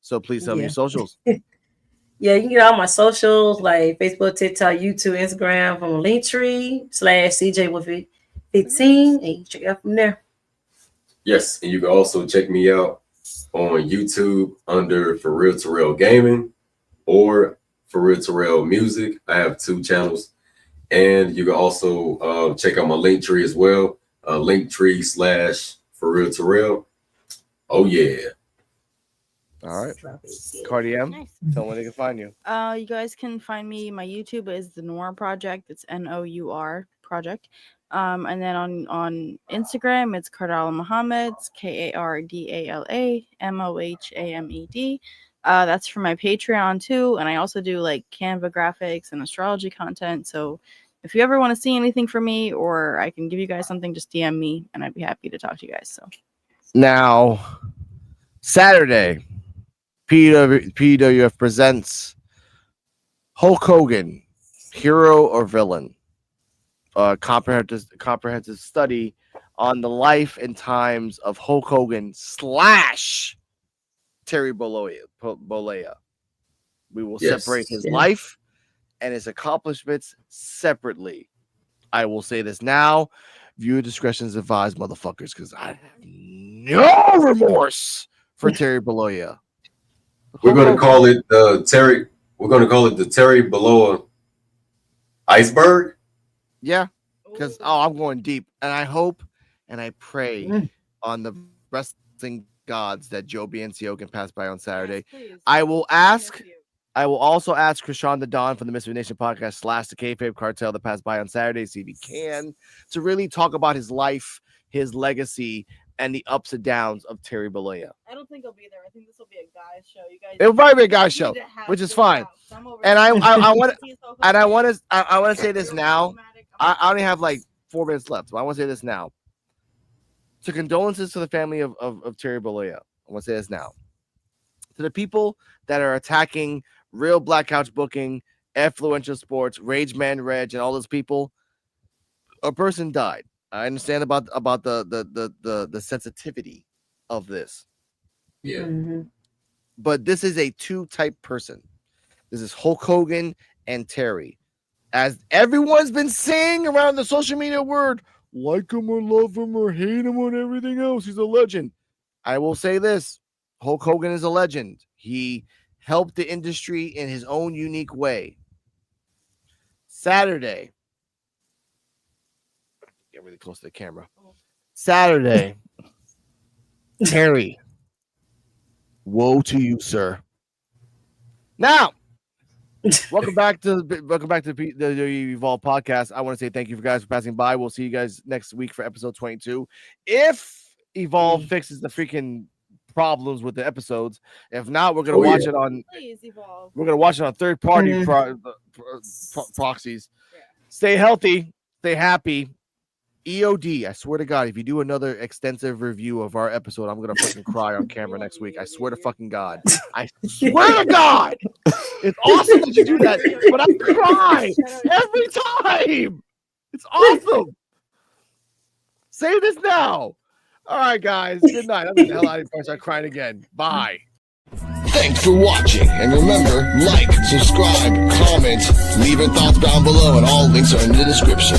So please tell me your socials. Yeah, you can get all my socials like Facebook, TikTok, YouTube, Instagram from Linktree /CJ Wolfie 15, and you can check it out from there. Yes, and you can also check me out on YouTube under For Real Terrell Gaming or For Real Terrell Music. I have 2 channels. And you can also check out my Linktree as well. Linktree /For Real Terrell. Oh yeah. All right. Cardiam, nice. Tell them where they can find you. You guys can find me. My YouTube is the Nour Project. It's NOUR Project. And then on Instagram, it's Kardala Muhammad, KARDALA MOHAMED. That's for my Patreon too, and I also do like Canva graphics and astrology content. So if you ever want to see anything from me, or I can give you guys something, just DM me, and I'd be happy to talk to you guys. So now, Saturday, PWF presents Hulk Hogan, hero or villain? Comprehensive study on the life and times of Hulk Hogan / Terry Bollea. We will separate his life and his accomplishments separately. I will say this now. Viewer discretion is advised, motherfuckers, because I have no remorse for Terry Bollea. We're going to call it the Terry. We're going to call it the Terry Bollea iceberg. Yeah, because I'm going deep, and I hope and I pray on the wrestling gods that Joe Biancio can pass by on Saturday. Yes, I will also ask Krishan the Don from the Misfit Nation podcast / the Kayfabe Cartel to pass by on Saturday, see if he can, to really talk about his life, his legacy, and the ups and downs of Terry Bollea. I don't think he'll be there. I think this will be a guy show. You guys. It'll probably be a guy show, which is fine. And I want to say this now. I only have like 4 minutes left, but I want to say this now. So condolences to the family of Terry Bollea. I want to say this now. To the people that are attacking Real Black Couch Booking, Affluential Sports, Rage Man Reg, and all those people, a person died. I understand about the sensitivity of this. Yeah. But this is a 2-type person. This is Hulk Hogan and Terry. As everyone's been saying around the social media word, like him or love him or hate him or everything else, he's a legend. I will say this. Hulk Hogan is a legend. He helped the industry in his own unique way. Saturday. Get really close to the camera. Saturday. Terry. Woe to you, sir. Now, welcome back to the Evolve podcast. I want to say thank you for guys for passing by. We'll see you guys next week for episode 22. If Evolve fixes the freaking problems with the episodes, if not, we're gonna watch it on. We're gonna watch it on third-party proxies. Yeah. Stay healthy, stay happy. EOD. I swear to God, if you do another extensive review of our episode, I'm gonna fucking cry on camera next week. I swear to fucking God. I swear to God. It's awesome that you do that, but I cry every time. It's awesome. Say this now. All right, guys. Good night. I'm the hell out of here. I start crying again. Bye. Thanks for watching, and remember, like, subscribe, comment, leave your thoughts down below, and all links are in the description.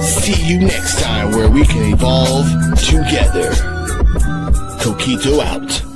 See you next time where we can evolve together. Coquito out.